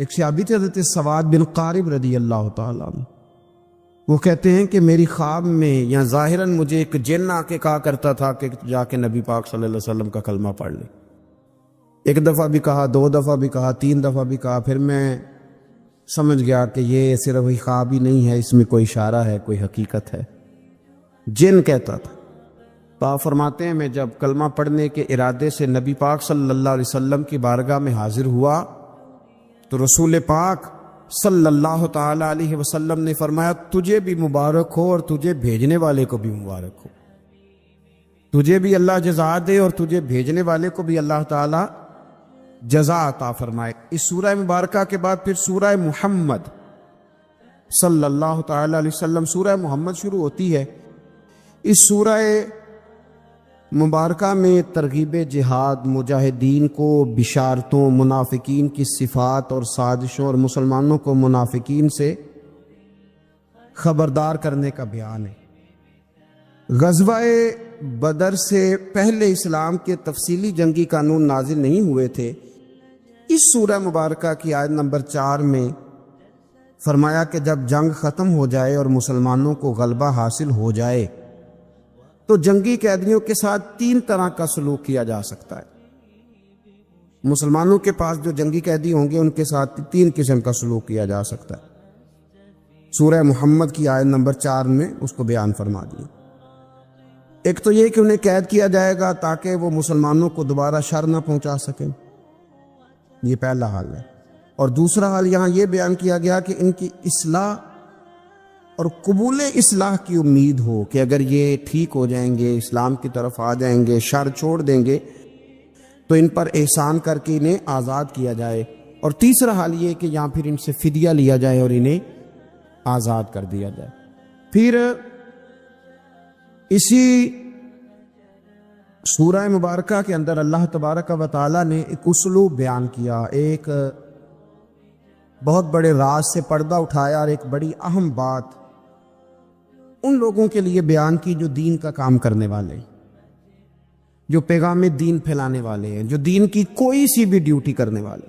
ایک صحابی تھے حضرت سواد بن قارب رضی اللہ تعالیٰ عنہ، وہ کہتے ہیں کہ میری خواب میں یا ظاہراً مجھے ایک جن آ کے کہا کرتا تھا کہ جا کے نبی پاک صلی اللہ علیہ وسلم کا کلمہ پڑھ لے۔ ایک دفعہ بھی کہا، دو دفعہ بھی کہا، تین دفعہ بھی کہا، پھر میں سمجھ گیا کہ یہ صرف وہی خواب ہی نہیں ہے، اس میں کوئی اشارہ ہے، کوئی حقیقت ہے۔ جن کہتا تھا۔ تو آپ فرماتے ہیں میں جب کلمہ پڑھنے کے ارادے سے نبی پاک صلی اللہ علیہ وسلم کی بارگاہ میں حاضر ہوا تو رسول پاک صلی اللہ تعالی علیہ وسلم نے فرمایا تجھے بھی مبارک ہو اور تجھے بھیجنے والے کو بھی مبارک ہو، تجھے بھی اللہ جزا دے اور تجھے بھیجنے والے کو بھی اللہ تعالی جزا عطا فرمائے۔ اس سورہ مبارکہ کے بعد پھر سورہ محمد صلی اللہ تعالی علیہ وسلم، سورہ محمد شروع ہوتی ہے۔ اس سورہ مبارکہ میں ترغیب جہاد، مجاہدین کو بشارتوں، منافقین کی صفات اور سازشوں اور مسلمانوں کو منافقین سے خبردار کرنے کا بیان ہے۔ غزوہ بدر سے پہلے اسلام کے تفصیلی جنگی قانون نازل نہیں ہوئے تھے۔ اس سورہ مبارکہ کی آیت نمبر 4 میں فرمایا کہ جب جنگ ختم ہو جائے اور مسلمانوں کو غلبہ حاصل ہو جائے تو جنگی قیدیوں کے ساتھ 3 طرح کا سلوک کیا جا سکتا ہے۔ مسلمانوں کے پاس جو جنگی قیدی ہوں گے ان کے ساتھ 3 قسم کا سلوک کیا جا سکتا ہے۔ سورہ محمد کی آیت نمبر 4 میں اس کو بیان فرما دیا۔ ایک تو یہ کہ انہیں قید کیا جائے گا تاکہ وہ مسلمانوں کو دوبارہ شر نہ پہنچا سکیں، یہ پہلا حال ہے۔ اور دوسرا حال یہاں یہ بیان کیا گیا کہ ان کی اصلاح اور قبول اصلاح کی امید ہو کہ اگر یہ ٹھیک ہو جائیں گے، اسلام کی طرف آ جائیں گے، شر چھوڑ دیں گے تو ان پر احسان کر کے انہیں آزاد کیا جائے۔ اور تیسرا حال یہ کہ یہاں پھر ان سے فدیہ لیا جائے اور انہیں آزاد کر دیا جائے۔ پھر اسی سورہ مبارکہ کے اندر اللہ تبارک و تعالیٰ نے ایک اسلوب بیان کیا، ایک بہت بڑے راز سے پردہ اٹھایا اور ایک بڑی اہم بات ان لوگوں کے لیے بیان کی جو دین کا کام کرنے والے ہیں، جو پیغام دین پھیلانے والے ہیں، جو دین کی کوئی سی بھی ڈیوٹی کرنے والے۔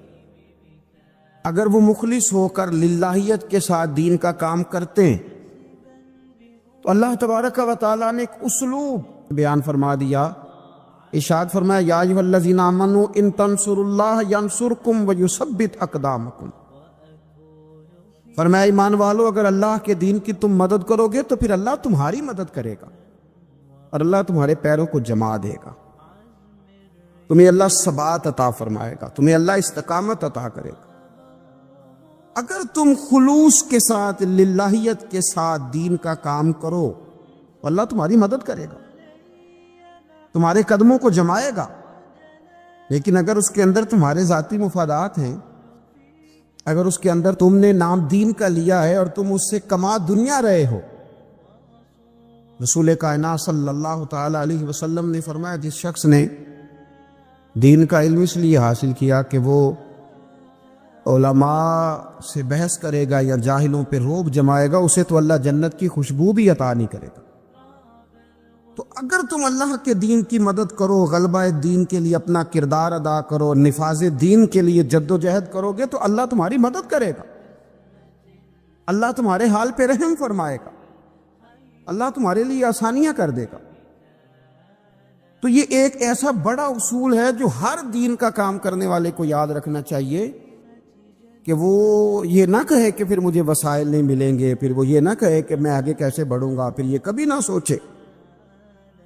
اگر وہ مخلص ہو کر للہیت کے ساتھ دین کا کام کرتے ہیں تو اللہ تبارک و تعالیٰ نے ایک اسلوب بیان فرما دیا۔ ارشاد فرمایا یا ایھا الذین آمنوا ان تنصروا اللہ ینصرکم ویثبت اقدامکم، فرمایا ایمان والو اگر اللہ کے دین کی تم مدد کرو گے تو پھر اللہ تمہاری مدد کرے گا اور اللہ تمہارے پیروں کو جما دے گا، تمہیں اللہ ثبات عطا فرمائے گا، تمہیں اللہ استقامت عطا کرے گا۔ اگر تم خلوص کے ساتھ، للہیت کے ساتھ دین کا کام کرو تو اللہ تمہاری مدد کرے گا، تمہارے قدموں کو جمائے گا۔ لیکن اگر اس کے اندر تمہارے ذاتی مفادات ہیں، اگر اس کے اندر تم نے نام دین کا لیا ہے اور تم اس سے کما دنیا رہے ہو، رسول کائنات صلی اللہ تعالی علیہ وسلم نے فرمایا جس شخص نے دین کا علم اس لیے حاصل کیا کہ وہ علماء سے بحث کرے گا یا جاہلوں پہ روب جمائے گا، اسے تو اللہ جنت کی خوشبو بھی عطا نہیں کرے گا۔ تو اگر تم اللہ کے دین کی مدد کرو، غلبہ دین کے لیے اپنا کردار ادا کرو، نفاذ دین کے لیے جد و جہد کرو گے تو اللہ تمہاری مدد کرے گا، اللہ تمہارے حال پہ رحم فرمائے گا، اللہ تمہارے لیے آسانیاں کر دے گا۔ تو یہ ایک ایسا بڑا اصول ہے جو ہر دین کا کام کرنے والے کو یاد رکھنا چاہیے کہ وہ یہ نہ کہے کہ پھر مجھے وسائل نہیں ملیں گے، پھر وہ یہ نہ کہے کہ میں آگے کیسے بڑھوں گا، پھر یہ کبھی نہ سوچے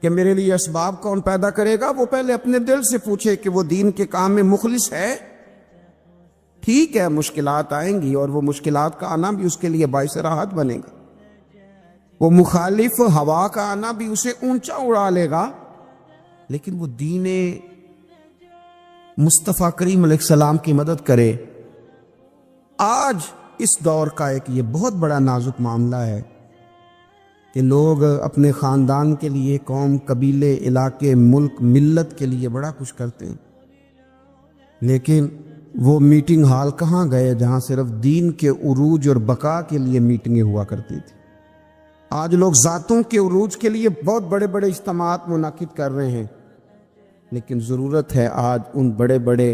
کہ میرے لیے اسباب کون پیدا کرے گا۔ وہ پہلے اپنے دل سے پوچھے کہ وہ دین کے کام میں مخلص ہے۔ ٹھیک ہے مشکلات آئیں گی اور وہ مشکلات کا آنا بھی اس کے لیے باعث راحت بنے گا، وہ مخالف ہوا کا آنا بھی اسے اونچا اڑا لے گا، لیکن وہ دین مصطفیٰ کریم علیہ السلام کی مدد کرے۔ آج اس دور کا ایک یہ بہت بڑا نازک معاملہ ہے کہ لوگ اپنے خاندان کے لیے، قوم، قبیلے، علاقے، ملک، ملت کے لیے بڑا کچھ کرتے ہیں، لیکن وہ میٹنگ ہال کہاں گئے جہاں صرف دین کے عروج اور بقا کے لیے میٹنگیں ہوا کرتی تھی۔ آج لوگ ذاتوں کے عروج کے لیے بہت بڑے بڑے اجتماعات منعقد کر رہے ہیں، لیکن ضرورت ہے آج ان بڑے بڑے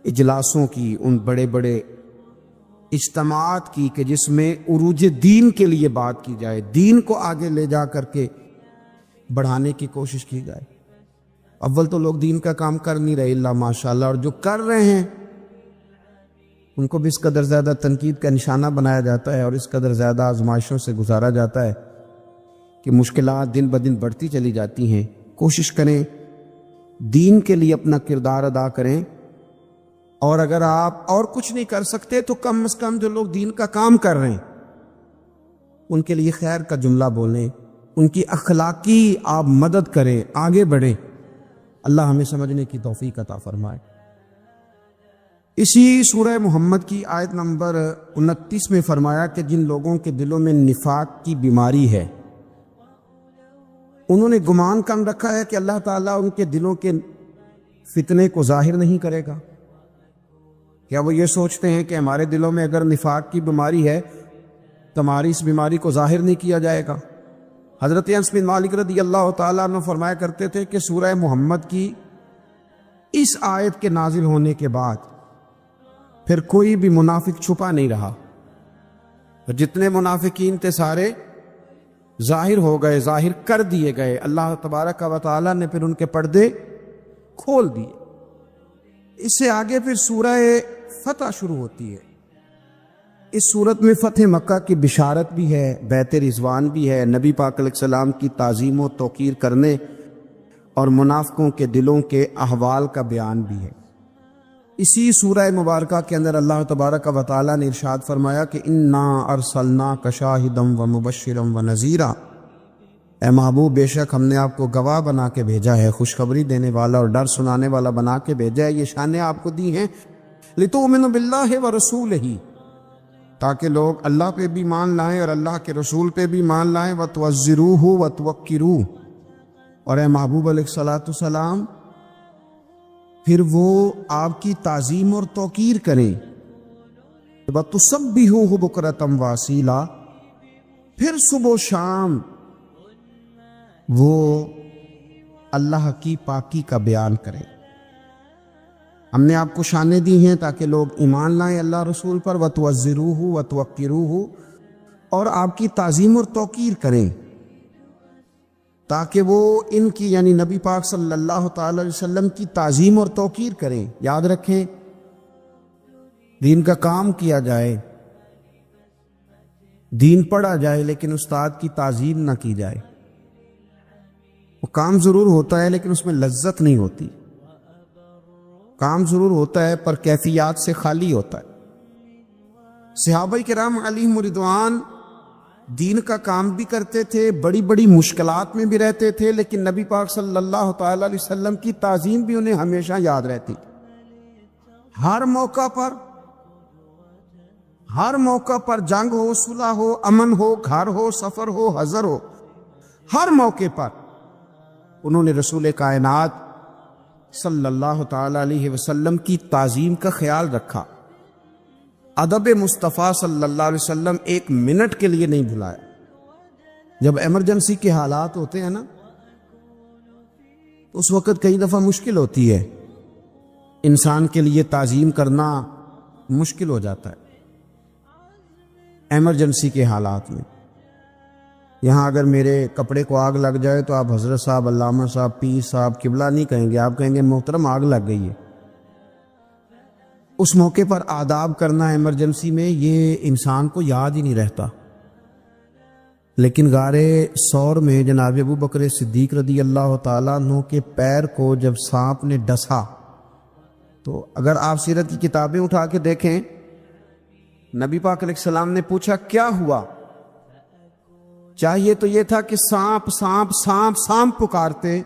اجلاسوں کی، ان بڑے بڑے اجتماعات کی کہ جس میں عروج دین کے لیے بات کی جائے، دین کو آگے لے جا کر کے بڑھانے کی کوشش کی جائے۔ اول تو لوگ دین کا کام کر نہیں رہے اللہ ماشاءاللہ، اور جو کر رہے ہیں ان کو بھی اس قدر زیادہ تنقید کا نشانہ بنایا جاتا ہے اور اس قدر زیادہ آزمائشوں سے گزارا جاتا ہے کہ مشکلات دن بدن بڑھتی چلی جاتی ہیں۔ کوشش کریں دین کے لیے اپنا کردار ادا کریں، اور اگر آپ اور کچھ نہیں کر سکتے تو کم از کم جو لوگ دین کا کام کر رہے ہیں ان کے لیے خیر کا جملہ بولیں، ان کی اخلاقی آپ مدد کریں، آگے بڑھیں۔ اللہ ہمیں سمجھنے کی توفیق عطا فرمائے۔ اسی سورہ محمد کی آیت نمبر 29 میں فرمایا کہ جن لوگوں کے دلوں میں نفاق کی بیماری ہے، انہوں نے گمان کم رکھا ہے کہ اللہ تعالیٰ ان کے دلوں کے فتنے کو ظاہر نہیں کرے گا۔ کیا وہ یہ سوچتے ہیں کہ ہمارے دلوں میں اگر نفاق کی بیماری ہے تو ہماری اس بیماری کو ظاہر نہیں کیا جائے گا؟ حضرت انس بن مالک رضی اللہ تعالیٰ عنہ فرمایا کرتے تھے کہ سورہ محمد کی اس آیت کے نازل ہونے کے بعد پھر کوئی بھی منافق چھپا نہیں رہا، جتنے منافقین تھے سارے ظاہر ہو گئے، ظاہر کر دیے گئے۔ اللہ تبارک و تعالیٰ نے پھر ان کے پردے کھول دیے۔ اس سے آگے پھر سورہ فتح شروع ہوتی ہے۔ اس صورت میں فتح مکہ کی بشارت بھی ہے، بیت رضوان بھی ہے، نبی پاک علیہ السلام کی تعظیم و توقیر کرنے اور منافقوں کے دلوں کے احوال کا بیان بھی ہے۔ اسی سورہ مبارکہ کے اندر اللہ تبارک و تعالیٰ نے ارشاد فرمایا کہ انا ارسلناک شاہدا ومبشرا ونذیرا، اے محبوب بے شک ہم نے آپ کو گواہ بنا کے بھیجا ہے، خوشخبری دینے والا اور ڈر سنانے والا بنا کے بھیجا ہے۔ یہ شانیں آپ کو دی ہیں لتؤمنوا باللہ ورسولہ، تاکہ لوگ اللہ پہ بھی مان لائیں اور اللہ کے رسول پہ بھی مان لائیں، وتوزروہ وتوقروہ، اور اے محبوب علیہ الصلوۃ والسلام پھر وہ آپ کی تعظیم اور توقیر کریں، وتسبحوہ بکرۃ واصیلا، پھر صبح و شام وہ اللہ کی پاکی کا بیان کریں۔ ہم نے آپ کو شانیں دی ہیں تاکہ لوگ ایمان لائیں اللہ رسول پر، وتوزروہ وتوقروہ، اور آپ کی تعظیم اور توقیر کریں، تاکہ وہ ان کی یعنی نبی پاک صلی اللہ تعالی علیہ وسلم کی تعظیم اور توقیر کریں۔ یاد رکھیں دین کا کام کیا جائے، دین پڑھا جائے، لیکن استاد کی تعظیم نہ کی جائے۔ وہ کام ضرور ہوتا ہے لیکن اس میں لذت نہیں ہوتی، کام ضرور ہوتا ہے پر کیفیات سے خالی ہوتا ہے۔ صحابہ کرام علیہم رضوان دین کا کام بھی کرتے تھے، بڑی بڑی مشکلات میں بھی رہتے تھے، لیکن نبی پاک صلی اللہ تعالی علیہ وسلم کی تعظیم بھی انہیں ہمیشہ یاد رہتی۔ ہر موقع پر جنگ ہو، صلح ہو، امن ہو، گھر ہو، سفر ہو، حضر ہو، ہر موقع پر انہوں نے رسول کائنات صلی اللہ تعالی علیہ وسلم کی تعظیم کا خیال رکھا۔ ادب مصطفیٰ صلی اللہ علیہ وسلم ایک منٹ کے لیے نہیں بھلایا۔ جب ایمرجنسی کے حالات ہوتے ہیں نا تو اس وقت کئی دفعہ مشکل ہوتی ہے، انسان کے لیے تعظیم کرنا مشکل ہو جاتا ہے ایمرجنسی کے حالات میں۔ یہاں اگر میرے کپڑے کو آگ لگ جائے تو آپ حضرت صاحب، علامہ صاحب، پیر صاحب، قبلہ نہیں کہیں گے، آپ کہیں گے محترم آگ لگ گئی ہے۔ اس موقع پر آداب کرنا ایمرجنسی میں یہ انسان کو یاد ہی نہیں رہتا، لیکن غارِ ثور میں جناب ابو بکر صدیق رضی اللہ تعالیٰ عنہ کے پیر کو جب سانپ نے ڈسا تو اگر آپ سیرت کی کتابیں اٹھا کے دیکھیں، نبی پاک علیہ السلام نے پوچھا کیا ہوا؟ چاہیے تو یہ تھا کہ سانپ سانپ سانپ سانپ پکارتے،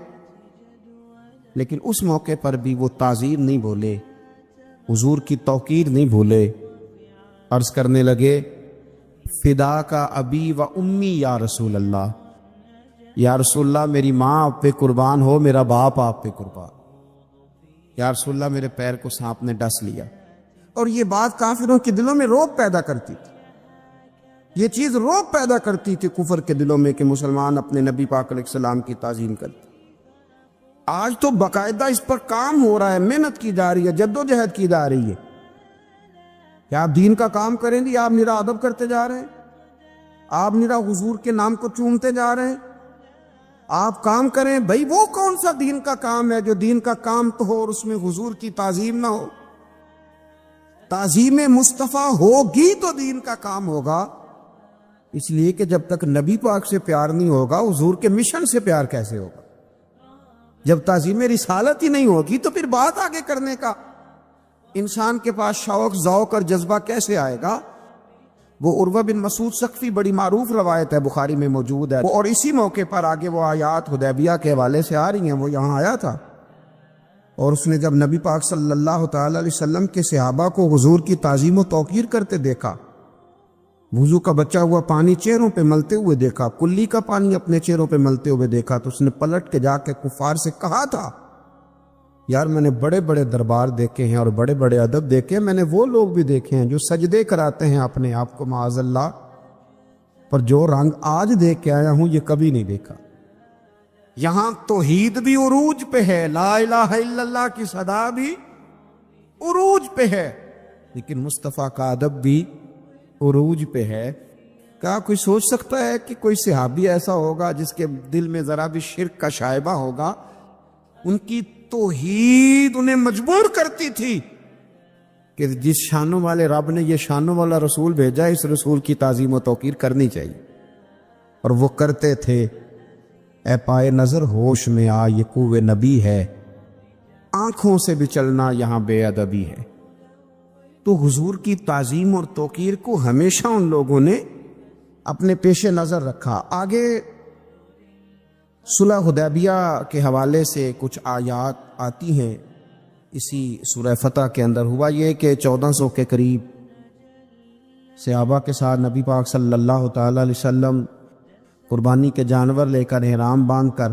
لیکن اس موقع پر بھی وہ تعظیم نہیں بولے، حضور کی توقیر نہیں بھولے، عرض کرنے لگے فدا کا ابی و امی یا رسول اللہ، یا رسول اللہ میری ماں آپ پہ قربان ہو، میرا باپ آپ پہ قربان، یا رسول اللہ میرے پیر کو سانپ نے ڈس لیا۔ اور یہ بات کافروں کے دلوں میں رعب پیدا کرتی تھی، یہ چیز رعب پیدا کرتی تھی کفر کے دلوں میں کہ مسلمان اپنے نبی پاک علیہ السلام کی تعظیم کرتے۔ آج تو باقاعدہ اس پر کام ہو رہا ہے، محنت کی جا رہی ہے، جد و جہد کی جا رہی ہے، کیا آپ دین کا کام کریں گے یا آپ نرا ادب کرتے جا رہے ہیں؟ آپ نرا حضور کے نام کو چومتے جا رہے ہیں؟ آپ کام کریں بھائی، وہ کون سا دین کا کام ہے جو دین کا کام تو ہو اور اس میں حضور کی تعظیم نہ ہو؟ تعظیم مصطفیٰ ہوگی تو دین کا کام ہوگا، اس لیے کہ جب تک نبی پاک سے پیار نہیں ہوگا حضور کے مشن سے پیار کیسے ہوگا؟ جب تعظیم رسالت ہی نہیں ہوگی تو پھر بات آگے کرنے کا انسان کے پاس شوق ذوق اور جذبہ کیسے آئے گا؟ وہ عروہ بن مسعود ثقفی، بڑی معروف روایت ہے، بخاری میں موجود ہے، اور اسی موقع پر آگے وہ آیات حدیبیہ کے حوالے سے آ رہی ہیں، وہ یہاں آیا تھا اور اس نے جب نبی پاک صلی اللہ تعالی علیہ وسلم کے صحابہ کو حضور کی تعظیم و توقیر کرتے دیکھا، وضو کا بچا ہوا پانی چہروں پہ ملتے ہوئے دیکھا، کلی کا پانی اپنے چہروں پہ ملتے ہوئے دیکھا، تو اس نے پلٹ کے جا کے کفار سے کہا تھا، یار میں نے بڑے بڑے دربار دیکھے ہیں اور بڑے بڑے ادب دیکھے ہیں، میں نے وہ لوگ بھی دیکھے ہیں جو سجدے کراتے ہیں اپنے آپ کو معاذ اللہ، پر جو رنگ آج دیکھ کے آیا ہوں یہ کبھی نہیں دیکھا۔ یہاں توحید بھی عروج پہ ہے، لا الہ الا اللہ کی صدا بھی عروج پہ ہے، لیکن مصطفیٰ کا ادب بھی عروج پہ ہے۔ کیا کوئی سوچ سکتا ہے کہ کوئی صحابی ایسا ہوگا جس کے دل میں ذرا بھی شرک کا شائبہ ہوگا؟ ان کی توحید انہیں مجبور کرتی تھی کہ جس شانوں والے رب نے یہ شانوں والا رسول بھیجا، اس رسول کی تعظیم و توقیر کرنی چاہیے، اور وہ کرتے تھے۔ اے پائے نظر ہوش میں آ، یہ کوہ نبی ہے، آنکھوں سے بھی چلنا یہاں بے ادبی ہے۔ تو حضور کی تعظیم اور توقیر کو ہمیشہ ان لوگوں نے اپنے پیش نظر رکھا۔ آگے صلح حدیبیہ کے حوالے سے کچھ آیات آتی ہیں اسی سورہ فتح کے اندر۔ ہوا یہ کہ 1400 کے قریب صحابہ کے ساتھ نبی پاک صلی اللہ تعالی علیہ وسلم قربانی کے جانور لے کر احرام باندھ کر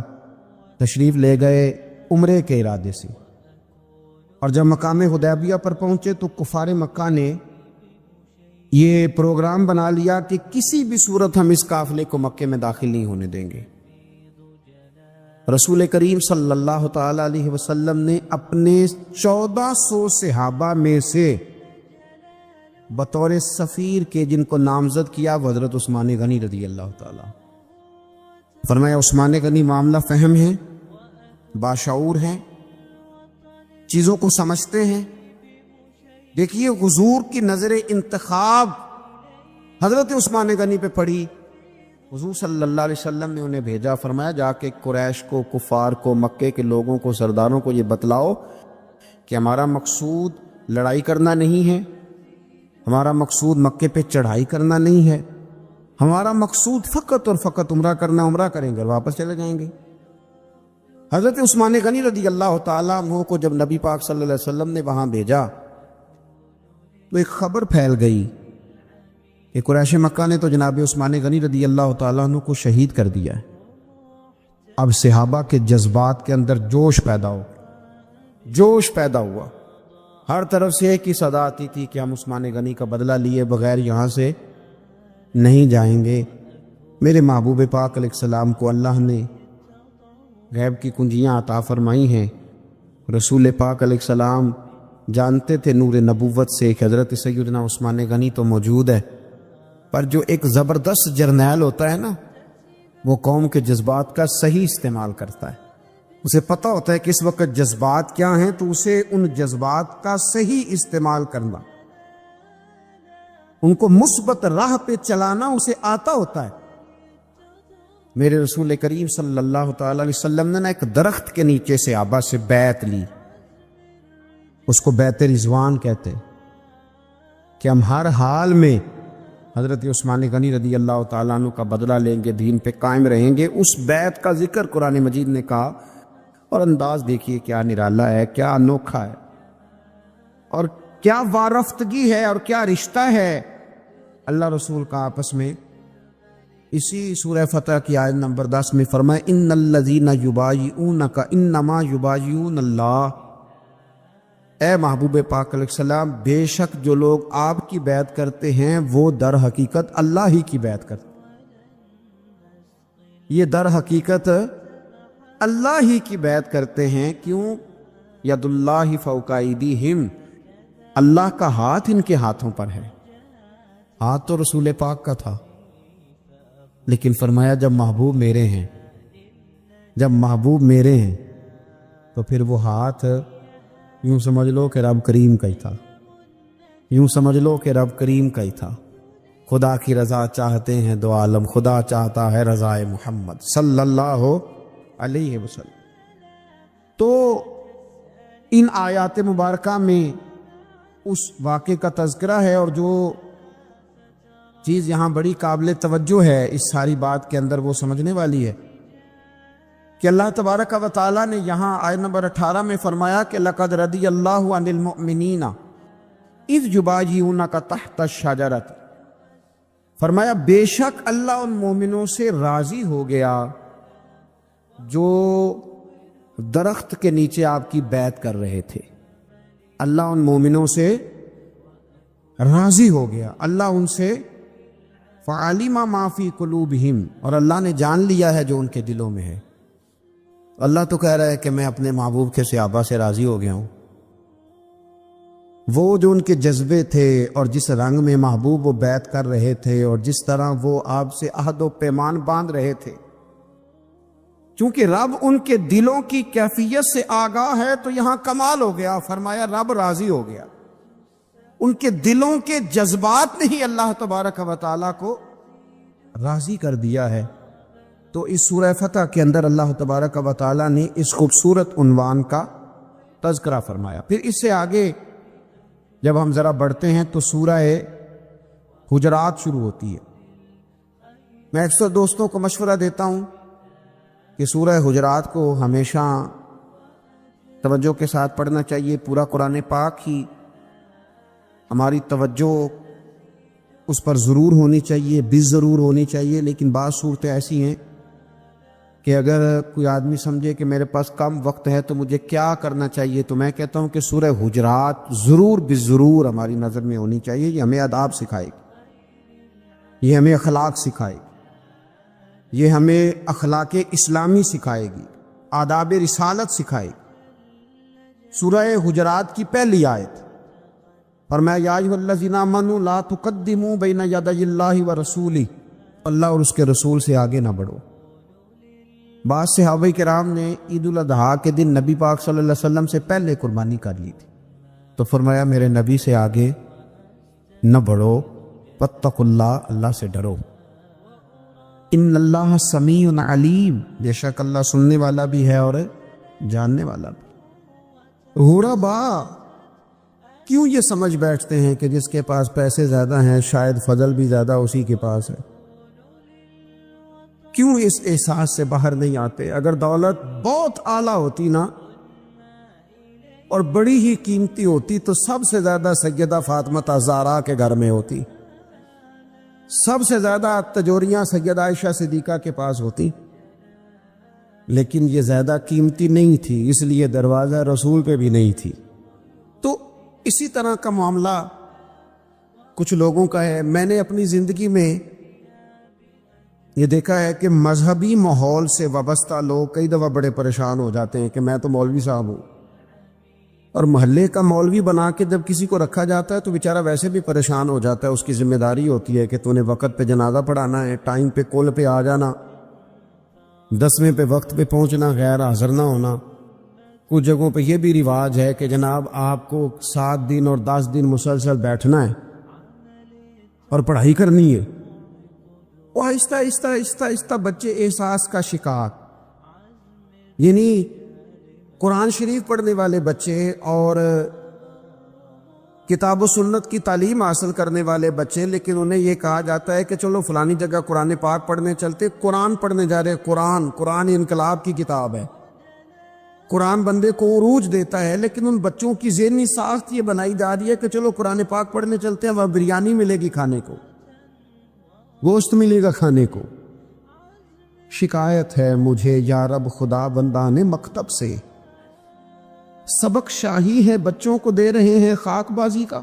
تشریف لے گئے عمرے کے ارادے سے، اور جب مقام حدیبیہ پر پہنچے تو کفار مکہ نے یہ پروگرام بنا لیا کہ کسی بھی صورت ہم اس قافلے کو مکے میں داخل نہیں ہونے دیں گے۔ رسول کریم صلی اللہ تعالی علیہ وسلم نے اپنے 1400 صحابہ میں سے بطور سفیر کے جن کو نامزد کیا وہ حضرت عثمان غنی رضی اللہ تعالی۔ فرمایا عثمان غنی معاملہ فہم ہیں، باشعور ہیں، چیزوں کو سمجھتے ہیں۔ دیکھیے حضور کی نظر انتخاب حضرت عثمان غنی پہ پڑی، حضور صلی اللہ علیہ وسلم نے انہیں بھیجا، فرمایا جا کے قریش کو، کفار کو، مکے کے لوگوں کو، سرداروں کو یہ بتلاؤ کہ ہمارا مقصود لڑائی کرنا نہیں ہے، ہمارا مقصود مکے پہ چڑھائی کرنا نہیں ہے، ہمارا مقصود فقط اور فقط عمرہ کرنا، عمرہ کریں گے اور واپس چلے جائیں گے۔ حضرت عثمان غنی رضی اللہ تعالیٰ عنہ کو جب نبی پاک صلی اللہ علیہ وسلم نے وہاں بھیجا تو ایک خبر پھیل گئی کہ قریش مکہ نے تو جناب عثمان غنی رضی اللہ تعالیٰ عنہ کو شہید کر دیا ہے۔ اب صحابہ کے جذبات کے اندر جوش پیدا ہوا، ہر طرف سے ایک ہی صدا آتی تھی کہ ہم عثمان غنی کا بدلہ لیے بغیر یہاں سے نہیں جائیں گے۔ میرے محبوب پاک علیہ السلام کو اللہ نے غیب کی کنجیاں عطا فرمائی ہیں۔ رسول پاک علیہ السلام جانتے تھے نور نبوت سے کہ حضرت سیدنا عثمان غنی تو موجود ہے، پر جو ایک زبردست جرنیل ہوتا ہے نا، وہ قوم کے جذبات کا صحیح استعمال کرتا ہے۔ اسے پتہ ہوتا ہے کہ اس وقت جذبات کیا ہیں، تو اسے ان جذبات کا صحیح استعمال کرنا، ان کو مثبت راہ پہ چلانا اسے آتا ہوتا ہے۔ میرے رسول کریم صلی اللہ تعالی علیہ وسلم نے ایک درخت کے نیچے سے صحابہ سے بیعت لی، اس کو بیعت رضوان کہتے، کہ ہم ہر حال میں حضرت عثمان غنی رضی اللہ تعالیٰ عنہ کا بدلہ لیں گے، دین پہ قائم رہیں گے۔ اس بیعت کا ذکر قرآن مجید نے کہا، اور انداز دیکھیے کیا نرالا ہے، کیا انوکھا ہے، اور کیا وارفتگی ہے، اور کیا رشتہ ہے اللہ رسول کا آپس میں۔ اسی سورہ فتح کی آیت نمبر 10 میں فرمائے ان الذین یبایعونک انما یبایعون اللہ، اے محبوب پاک علیہ السلام، بے شک جو لوگ آپ کی بیعت کرتے ہیں وہ در حقیقت اللہ ہی کی بیعت کرتے ہیں۔ یہ در حقیقت اللہ ہی کی بیعت کرتے ہیں۔ کیوں؟ ید اللہ فوق ایدیہم، اللہ کا ہاتھ ان کے ہاتھوں پر ہے. ہاتھ تو رسول پاک کا تھا، لیکن فرمایا جب محبوب میرے ہیں، جب محبوب میرے ہیں تو پھر وہ ہاتھ یوں سمجھ لو کہ رب کریم کا ہی تھا، یوں سمجھ لو کہ رب کریم کا ہی تھا. خدا کی رضا چاہتے ہیں دو عالم، خدا چاہتا ہے رضائے محمد صلی اللہ علیہ وسلم. تو ان آیات مبارکہ میں اس واقعے کا تذکرہ ہے، اور جو چیز یہاں بڑی قابل توجہ ہے اس ساری بات کے اندر وہ سمجھنے والی ہے کہ اللہ تبارک و تعالیٰ نے یہاں آیت نمبر 18 میں فرمایا کہ لَقَدْ رَضِيَ اللَّهُ عَنِ الْمُؤْمِنِينَ اِذْ يُبَايِعُونَكَ تَحْتَ الشَّجَرَةِ. فرمایا بے شک اللہ ان مومنوں سے راضی ہو گیا جو درخت کے نیچے آپ کی بیعت کر رہے تھے. اللہ ان مومنوں سے راضی ہو گیا، اللہ ان سے فَعَلِمَ مَا فِي قُلُوبِهِمْ، اور اللہ نے جان لیا ہے جو ان کے دلوں میں ہے. اللہ تو کہہ رہا ہے کہ میں اپنے محبوب کے صحابہ سے راضی ہو گیا ہوں. وہ جو ان کے جذبے تھے اور جس رنگ میں محبوب وہ بیعت کر رہے تھے اور جس طرح وہ آپ سے عہد و پیمان باندھ رہے تھے، چونکہ رب ان کے دلوں کی کیفیت سے آگاہ ہے تو یہاں کمال ہو گیا. فرمایا رب راضی ہو گیا، ان کے دلوں کے جذبات نے ہی اللہ تبارک و تعالیٰ کو راضی کر دیا ہے. تو اس سورہ فتح کے اندر اللہ تبارک و تعالیٰ نے اس خوبصورت عنوان کا تذکرہ فرمایا. پھر اس سے آگے جب ہم ذرا بڑھتے ہیں تو سورہ حجرات شروع ہوتی ہے. میں اکثر دوستوں کو مشورہ دیتا ہوں کہ سورہ حجرات کو ہمیشہ توجہ کے ساتھ پڑھنا چاہیے. پورا قرآن پاک ہی ہماری توجہ اس پر ضرور ہونی چاہیے، ضرور ہونی چاہیے. لیکن بعض صورتیں ایسی ہیں کہ اگر کوئی آدمی سمجھے کہ میرے پاس کم وقت ہے تو مجھے کیا کرنا چاہیے، تو میں کہتا ہوں کہ سورہ حجرات ضرور ہماری نظر میں ہونی چاہیے. یہ ہمیں آداب سکھائے گی، یہ ہمیں اخلاق سکھائے گی، یہ ہمیں اخلاق اسلامی سکھائے گی، آداب رسالت سکھائے گی. سورہ حجرات کی پہلی آیت فرمایا یا ایھا الذین آمنوا لا تقدموا بین یدی اللہ ورسولہ، اللہ اور اس کے رسول سے آگے نہ بڑھو. بعض صحابہ کرام نے عید الاضحیٰ کے دن نبی پاک صلی اللہ علیہ وسلم سے پہلے قربانی کر لی تھی، تو فرمایا میرے نبی سے آگے نہ بڑھو، واتقوا اللہ، اللہ سے ڈرو. ان اللہ سمیع علیم، بے شک اللہ سننے والا بھی ہے اور جاننے والا بھی. غربا کیوں یہ سمجھ بیٹھتے ہیں کہ جس کے پاس پیسے زیادہ ہیں شاید فضل بھی زیادہ اسی کے پاس ہے؟ کیوں اس احساس سے باہر نہیں آتے؟ اگر دولت بہت اعلیٰ ہوتی نا اور بڑی ہی قیمتی ہوتی تو سب سے زیادہ سیدہ فاطمہ زہرا کے گھر میں ہوتی، سب سے زیادہ تجوریاں سیدہ عائشہ صدیقہ کے پاس ہوتی. لیکن یہ زیادہ قیمتی نہیں تھی، اس لیے دروازہ رسول پہ بھی نہیں تھی. تو اسی طرح کا معاملہ کچھ لوگوں کا ہے. میں نے اپنی زندگی میں یہ دیکھا ہے کہ مذہبی ماحول سے وابستہ لوگ کئی دفعہ بڑے پریشان ہو جاتے ہیں کہ میں تو مولوی صاحب ہوں، اور محلے کا مولوی بنا کے جب کسی کو رکھا جاتا ہے تو بیچارہ ویسے بھی پریشان ہو جاتا ہے. اس کی ذمہ داری ہوتی ہے کہ تو نے وقت پہ جنازہ پڑھانا ہے، ٹائم پہ کل پہ آ جانا، 10ویں پہ وقت پہ پہنچنا، غیر حاضر نہ ہونا. کچھ جگہوں پہ یہ بھی رواج ہے کہ جناب آپ کو 7 دن اور 10 دن مسلسل بیٹھنا ہے اور پڑھائی کرنی ہے. وہ آہستہ آہستہ آہستہ آہستہ بچے احساس کا شکار، یعنی قرآن شریف پڑھنے والے بچے اور کتاب و سنت کی تعلیم حاصل کرنے والے بچے، لیکن انہیں یہ کہا جاتا ہے کہ چلو فلانی جگہ قرآن پاک پڑھنے چلتے، قرآن پڑھنے جا رہے. قرآن انقلاب کی کتاب ہے، قرآن بندے کو عروج دیتا ہے. لیکن ان بچوں کی ذہنی ساخت یہ بنائی جا رہی ہے کہ چلو قرآن پاک پڑھنے چلتے ہیں، وہاں بریانی ملے گی کھانے کو، گوشت ملے گا کھانے کو. شکایت ہے مجھے یا رب خدا بندان مکتب سے، سبق شاہی ہے بچوں کو دے رہے ہیں خاک بازی کا.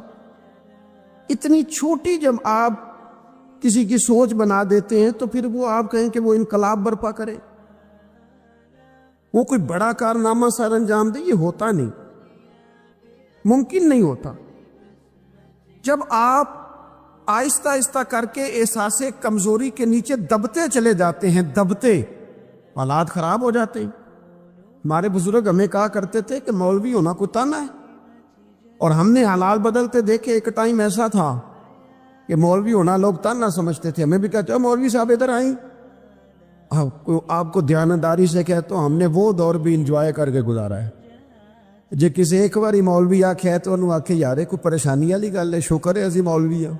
اتنی چھوٹی جب آپ کسی کی سوچ بنا دیتے ہیں تو پھر وہ آپ کہیں کہ وہ انقلاب برپا کرے، وہ کوئی بڑا کارنامہ سر انجام دے، یہ ہوتا نہیں، ممکن نہیں ہوتا. جب آپ آہستہ آہستہ کر کے احساس کمزوری کے نیچے دبتے چلے جاتے ہیں، دبتے، حالات خراب ہو جاتے ہیں۔ ہمارے بزرگ ہمیں کہا کرتے تھے کہ مولوی ہونا کوئی تانا ہے، اور ہم نے حالات بدلتے دیکھے۔ ایک ٹائم ایسا تھا کہ مولوی ہونا لوگ تانا سمجھتے تھے، ہمیں بھی کہتے ہیں مولوی صاحب ادھر آئیں۔ آپ کو دیانتداری سے کہتا ہوں، ہم نے وہ دور بھی انجوائے کر کے گزارا ہے۔ جے کسی ایک باری مولوی آکھے تو انہوں آکھے یار کوئی پریشانی والی گل ہے، شکر ہے اسی مولوی ہوں،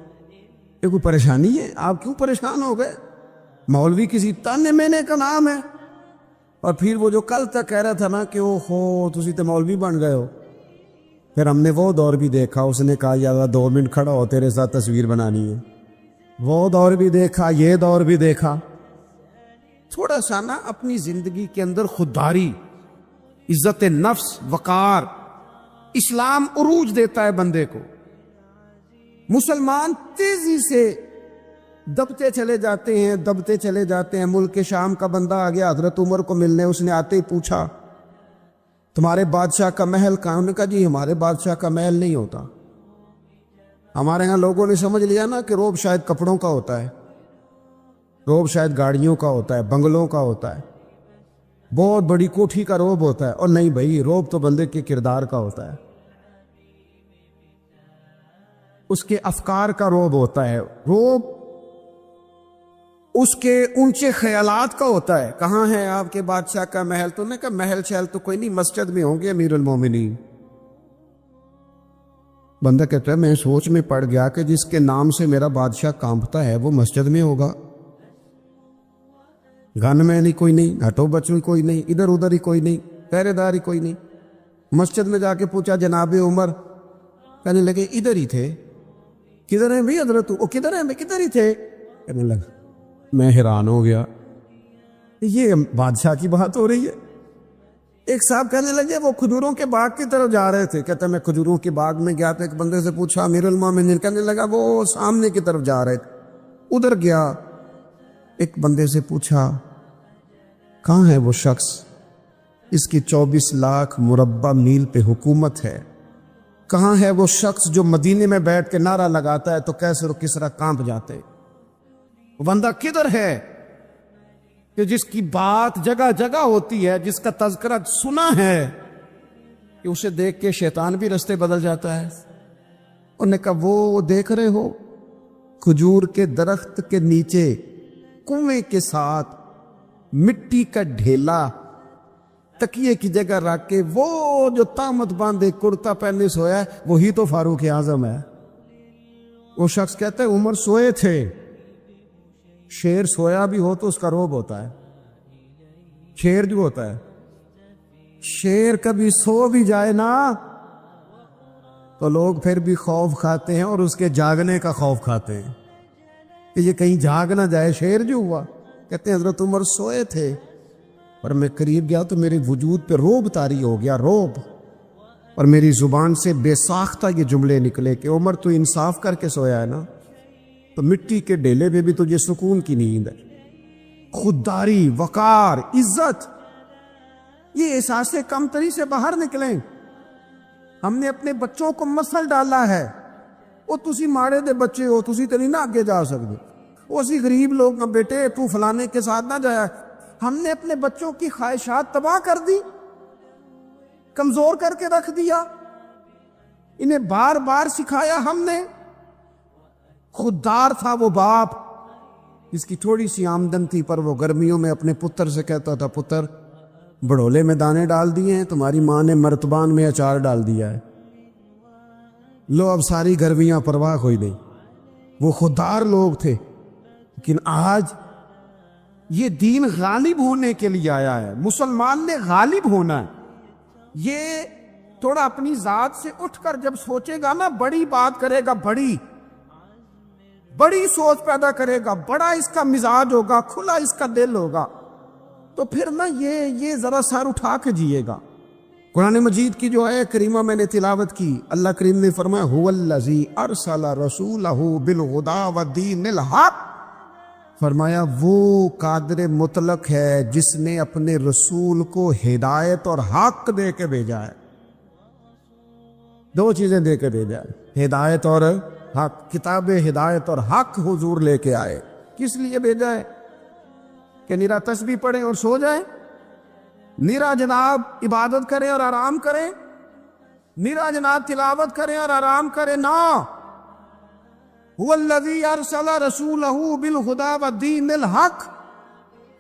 یہ کوئی پریشانی ہے؟ آپ کیوں پریشان ہو گئے؟ مولوی کسی تانے مینے کا نام ہے۔ اور پھر وہ جو کل تک کہہ رہا تھا نا کہ او ہو تسی تو مولوی بن گئے ہو، پھر ہم نے وہ دور بھی دیکھا، اس نے کہا یار 2 منٹ کھڑا ہو تیرے ساتھ تصویر بنانی ہے، وہ دور بھی دیکھا، یہ دور بھی دیکھا۔ تھوڑا سا نا اپنی زندگی کے اندر خودداری، عزت نفس، وقار، اسلام عروج دیتا ہے بندے کو۔ مسلمان تیزی سے دبتے چلے جاتے ہیں، دبتے چلے جاتے ہیں۔ ملک شام کا بندہ آ گیا حضرت عمر کو ملنے، اس نے آتے ہی پوچھا تمہارے بادشاہ کا محل کہاں؟ انہوں نے کہا جی ہمارے بادشاہ کا محل نہیں ہوتا۔ ہمارے ہاں لوگوں نے سمجھ لیا نا کہ روب شاید کپڑوں کا ہوتا ہے، روب شاید گاڑیوں کا ہوتا ہے، بنگلوں کا ہوتا ہے، بہت بڑی کوٹھی کا روب ہوتا ہے۔ اور نہیں بھائی، روب تو بندے کے کردار کا ہوتا ہے، اس کے افکار کا روب ہوتا ہے، روب اس کے اونچے خیالات کا ہوتا ہے۔ کہاں ہے آپ کے بادشاہ کا محل؟ تو نے کہا محل شہل تو کوئی نہیں، مسجد میں ہوں گے امیر المومنین۔ بندہ کہتا ہے میں سوچ میں پڑ گیا کہ جس کے نام سے میرا بادشاہ کانپتا ہے وہ مسجد میں ہوگا، گن میں نہیں کوئی نہیں، ہٹو بچوں کوئی نہیں، ادھر ادھر ہی کوئی نہیں، پہرے دار ہی کوئی نہیں۔ مسجد میں جا کے پوچھا جناب عمر، کہنے لگے ادھر ہی تھے۔ کدھر ہیں بھائی حضرت؟ وہ کدھر ہیں بھائی؟ کدھر ہی تھے؟ کہنے لگا میں حیران ہو گیا، یہ بادشاہ کی بات ہو رہی ہے۔ ایک صاحب کہنے لگے وہ کھجوروں کے باغ کی طرف جا رہے تھے، کہتا میں کھجوروں کے باغ میں گیا تھا، ایک بندے سے پوچھا امیر المومنین، کہنے لگا وہ سامنے کی طرف جا رہے تھے، ادھر گیا۔ ایک بندے سے پوچھا کہاں ہے وہ شخص، اس کی 24 لاکھ مربع میل پہ حکومت ہے؟ کہاں ہے وہ شخص جو مدینے میں بیٹھ کے نعرہ لگاتا ہے تو کیسر و کسرا کانپ جاتے؟ وہ بندہ کدھر ہے کہ جس کی بات جگہ جگہ ہوتی ہے، جس کا تذکرہ سنا ہے کہ اسے دیکھ کے شیطان بھی رستے بدل جاتا ہے؟ انہوں نے کہا وہ دیکھ رہے ہو کھجور کے درخت کے نیچے کنویں کے ساتھ مٹی کا ڈھیلا تکیے کی جگہ رکھ کے وہ جو تامت باندھے کرتا پہنے سویا ہے وہی تو فاروق اعظم ہے۔ وہ شخص کہتا ہے عمر سوئے تھے۔ شیر سویا بھی ہو تو اس کا روب ہوتا ہے، شیر جو ہوتا ہے، شیر کبھی سو بھی جائے نا تو لوگ پھر بھی خوف کھاتے ہیں، اور اس کے جاگنے کا خوف کھاتے ہیں کہ یہ کہیں جاگ نہ جائے۔ شیر جو ہوا، کہتے ہیں حضرت عمر سوئے تھے اور میں قریب گیا تو میرے وجود پہ روب طاری ہو گیا، روب، اور میری زبان سے بے ساختہ یہ جملے نکلے کہ عمر تو انصاف کر کے سویا ہے نا، تو مٹی کے ڈھیلے پہ بھی تجھے سکون کی نیند ہے۔ خودداری، وقار، عزت، یہ احساس کمتری سے باہر نکلیں۔ ہم نے اپنے بچوں کو مسل ڈالا ہے، وہ تسی ماڑے دے بچے ہو، تسی تو نہیں نہ آگے جا سکتے، وہ اسی غریب لوگ ہیں، بیٹے تو فلانے کے ساتھ نہ جایا۔ ہم نے اپنے بچوں کی خواہشات تباہ کر دی، کمزور کر کے رکھ دیا، انہیں بار بار سکھایا ہم نے۔ خوددار تھا وہ باپ جس کی تھوڑی سی آمدن تھی، پر وہ گرمیوں میں اپنے پتر سے کہتا تھا پتر بڑولے میں دانے ڈال دیے ہیں، تمہاری ماں نے مرتبان میں اچار ڈال دیا ہے، لو اب ساری گرمیاں پرواہ کوئی نہیں۔ وہ خوددار لوگ تھے۔ لیکن آج یہ دین غالب ہونے کے لیے آیا ہے، مسلمان نے غالب ہونا ہے۔ یہ تھوڑا اپنی ذات سے اٹھ کر جب سوچے گا نا، بڑی بات کرے گا، بڑی سوچ پیدا کرے گا، بڑا اس کا مزاج ہوگا، کھلا اس کا دل ہوگا، تو پھر نا یہ ذرا سر اٹھا کے جیے گا۔ قرآن مجید کی جو ہے کریمہ میں نے تلاوت کی، اللہ کریم نے فرمایا هو الذی ارسل رسولہ بالہدی ودین الحق، فرمایا وہ قادر مطلق ہے جس نے اپنے رسول کو ہدایت اور حق دے کے بھیجا ہے۔ دو چیزیں دے کے بھیجا ہے، ہدایت اور حق، کتاب ہدایت اور حق حضور لے کے آئے۔ کس لیے بھیجا ہے؟ کہ نیرا تسبیح پڑھیں اور سو جائیں؟ نیرا جناب عبادت کریں اور آرام کریں؟ نیرا جناب تلاوت کریں اور آرام کریں؟ نا، هو الذی ارسل رسولہ بالہدی ودین الحق،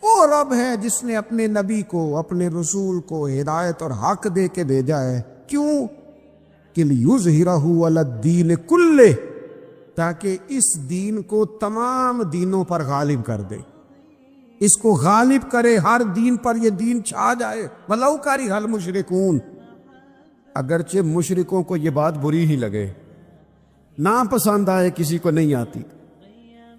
وہ رب ہے جس نے اپنے نبی کو، اپنے رسول کو ہدایت اور حق دے کے بھیجا ہے۔ کیوں؟ کہ لیظہرہ علی الدین کلہ، تاکہ اس دین کو تمام دینوں پر غالب کر دے، اس کو غالب کرے، ہر دین پر یہ دین چھا جائے۔ وَلَوْ کَرِہَ الْمُشْرِكُونَ، اگرچہ مشرکوں کو یہ بات بری ہی لگے، نا پسند آئے، کسی کو نہیں آتی۔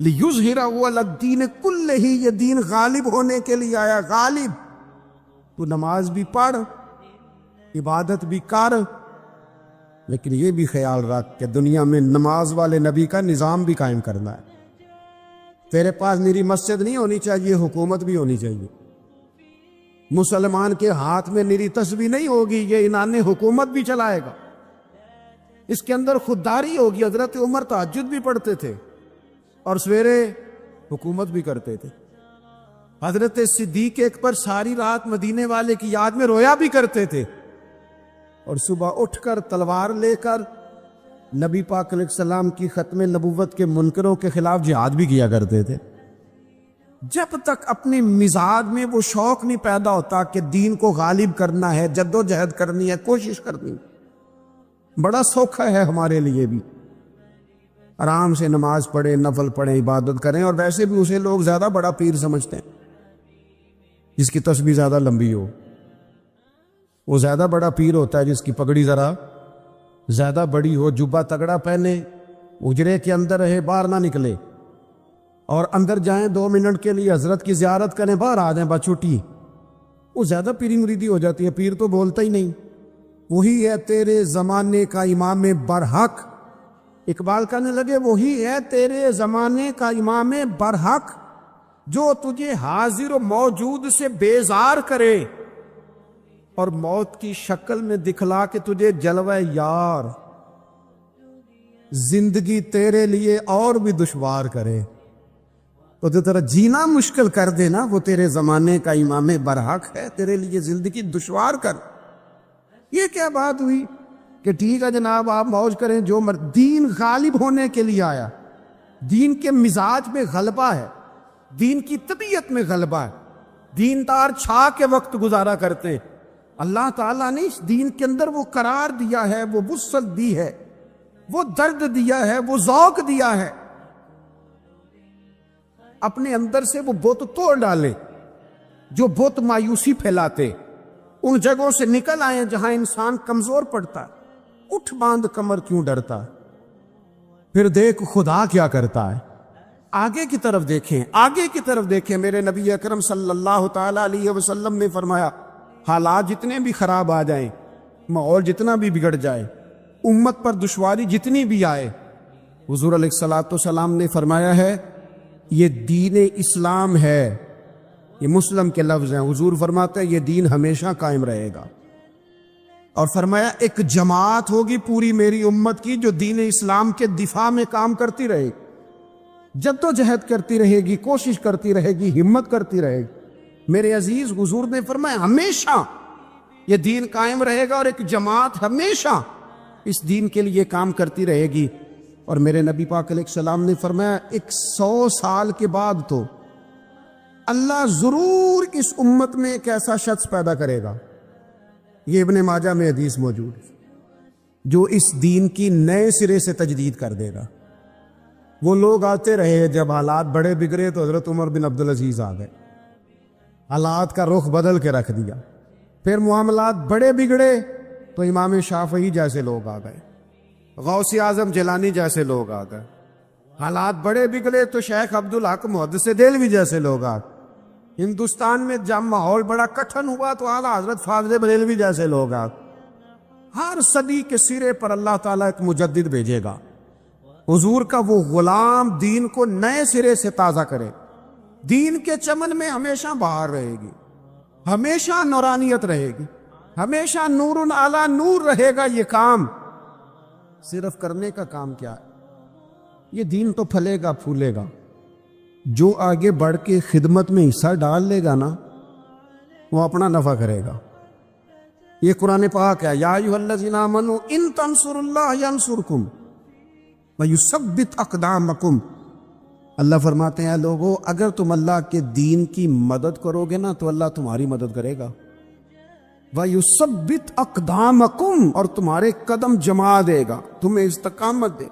لِيُظْهِرَهُ عَلَى الدِّينِ كُلِّهِ، یہ دین غالب ہونے کے لیے آیا۔ غالب، تو نماز بھی پڑھ، عبادت بھی کر، لیکن یہ بھی خیال رکھ کہ دنیا میں نماز والے نبی کا نظام بھی قائم کرنا ہے۔ تیرے پاس میری مسجد نہیں ہونی چاہیے، حکومت بھی ہونی چاہیے۔ مسلمان کے ہاتھ میں میری تسبیح نہیں ہوگی، یہ انان حکومت بھی چلائے گا۔ اس کے اندر خودداری ہوگی۔ حضرت عمر تہجد بھی پڑھتے تھے اور سویرے حکومت بھی کرتے تھے۔ حضرت صدیق اکبر ساری رات مدینے والے کی یاد میں رویا بھی کرتے تھے، اور صبح اٹھ کر تلوار لے کر نبی پاک علیہ السلام کی ختم نبوت کے منکروں کے خلاف جہاد بھی کیا کرتے تھے۔ جب تک اپنے مزاج میں وہ شوق نہیں پیدا ہوتا کہ دین کو غالب کرنا ہے، جد و جہد کرنی ہے، کوشش کرنی ہے، بڑا سوکھا ہے ہمارے لیے بھی۔ آرام سے نماز پڑھیں، نفل پڑھیں، عبادت کریں، اور ویسے بھی اسے لوگ زیادہ بڑا پیر سمجھتے ہیں جس کی تسبیح زیادہ لمبی ہو۔ وہ زیادہ بڑا پیر ہوتا ہے جس کی پگڑی ذرا زیادہ بڑی ہو، جبہ تگڑا پہنے، اجرے کے اندر رہے، باہر نہ نکلے، اور اندر جائیں 2 منٹ کے لیے حضرت کی زیارت کریں، باہر آ جائیں، بس چھٹی۔ وہ زیادہ پیری مریدی ہو جاتی ہے، پیر تو بولتا ہی نہیں۔ وہی ہے تیرے زمانے کا امام برحق، اقبال کہنے لگے وہی ہے تیرے زمانے کا امام برحق، جو تجھے حاضر و موجود سے بیزار کرے اور موت کی شکل میں دکھلا کے تجھے جلوہ یار، زندگی تیرے لیے اور بھی دشوار کرے، تو جو تیرا جینا مشکل کر دے نا، وہ تیرے زمانے کا امام برحق ہے، تیرے لیے زندگی دشوار کر۔ یہ کیا بات ہوئی کہ ٹھیک ہے جناب آپ موج کریں جو دین غالب ہونے کے لیے آیا، دین کے مزاج میں غلبہ ہے، دین کی طبیعت میں غلبہ ہے، دیندار چھا کے وقت گزارا کرتے ہیں۔ اللہ تعالیٰ نے اس دین کے اندر وہ قرار دیا ہے، وہ وسعت دی ہے، وہ درد دیا ہے، وہ ذوق دیا ہے۔ اپنے اندر سے وہ بت توڑ ڈالے جو بت مایوسی پھیلاتے، ان جگہوں سے نکل آئے جہاں انسان کمزور پڑتا ہے، اٹھ باندھ کمر کیوں ڈرتا، پھر دیکھ خدا کیا کرتا ہے۔ آگے کی طرف دیکھیں، آگے کی طرف دیکھیں۔ میرے نبی اکرم صلی اللہ تعالی علیہ وسلم نے فرمایا حالات جتنے بھی خراب آ جائیں، ماحول جتنا بھی بگڑ جائے، امت پر دشواری جتنی بھی آئے، حضور علیہ الصلوۃ والسلام نے فرمایا ہے یہ دین اسلام ہے، یہ مسلم کے لفظ ہیں، حضور فرماتے ہیں یہ دین ہمیشہ قائم رہے گا، اور فرمایا ایک جماعت ہوگی پوری میری امت کی جو دین اسلام کے دفاع میں کام کرتی رہے گی، جد و جہد کرتی رہے گی، کوشش کرتی رہے گی، ہمت کرتی رہے گی۔ میرے عزیز، حضور نے فرمایا ہمیشہ یہ دین قائم رہے گا، اور ایک جماعت ہمیشہ اس دین کے لیے کام کرتی رہے گی۔ اور میرے نبی پاک علیہ السلام نے فرمایا 100 سال کے بعد تو اللہ ضرور اس امت میں ایک ایسا شخص پیدا کرے گا، یہ ابن ماجہ میں حدیث موجود ہے، جو اس دین کی نئے سرے سے تجدید کر دے گا۔ وہ لوگ آتے رہے، جب حالات بڑے بگڑے تو حضرت عمر بن عبدالعزیز آ گئے، حالات کا رخ بدل کے رکھ دیا۔ پھر معاملات بڑے بگڑے تو امام شافعی جیسے لوگ آ گئے، غوث اعظم جیلانی جیسے لوگ آ گئے۔ حالات بڑے بگڑے تو شیخ عبدالحق محدث دہلوی جیسے لوگ آ گئے۔ ہندوستان میں جب ماحول بڑا کٹھن ہوا تو اعلیٰ حضرت فاضل بریلوی جیسے لوگ آ گئے۔ ہر صدی کے سرے پر اللہ تعالیٰ ایک مجدد بھیجے گا، حضور کا وہ غلام دین کو نئے سرے سے تازہ کرے، دین کے چمن میں ہمیشہ بہار رہے گی، ہمیشہ نورانیت رہے گی، ہمیشہ نور علی نور رہے گا۔ یہ کام صرف کرنے کا کام کیا ہے؟ یہ دین تو پھلے گا پھولے گا، جو آگے بڑھ کے خدمت میں حصہ ڈال لے گا نا وہ اپنا نفع کرے گا۔ یہ قرآن پاک ہے، یا ایھا الذین آمنوا ان تنصروا اللہ ینصرکم ویثبت اقدامکم۔ اللہ فرماتے ہیں لوگو اگر تم اللہ کے دین کی مدد کرو گے نا تو اللہ تمہاری مدد کرے گا، وَيُثَبِّتْ أَقْدَامَكُمْ، اور تمہارے قدم جما دے گا، تمہیں استقامت دے،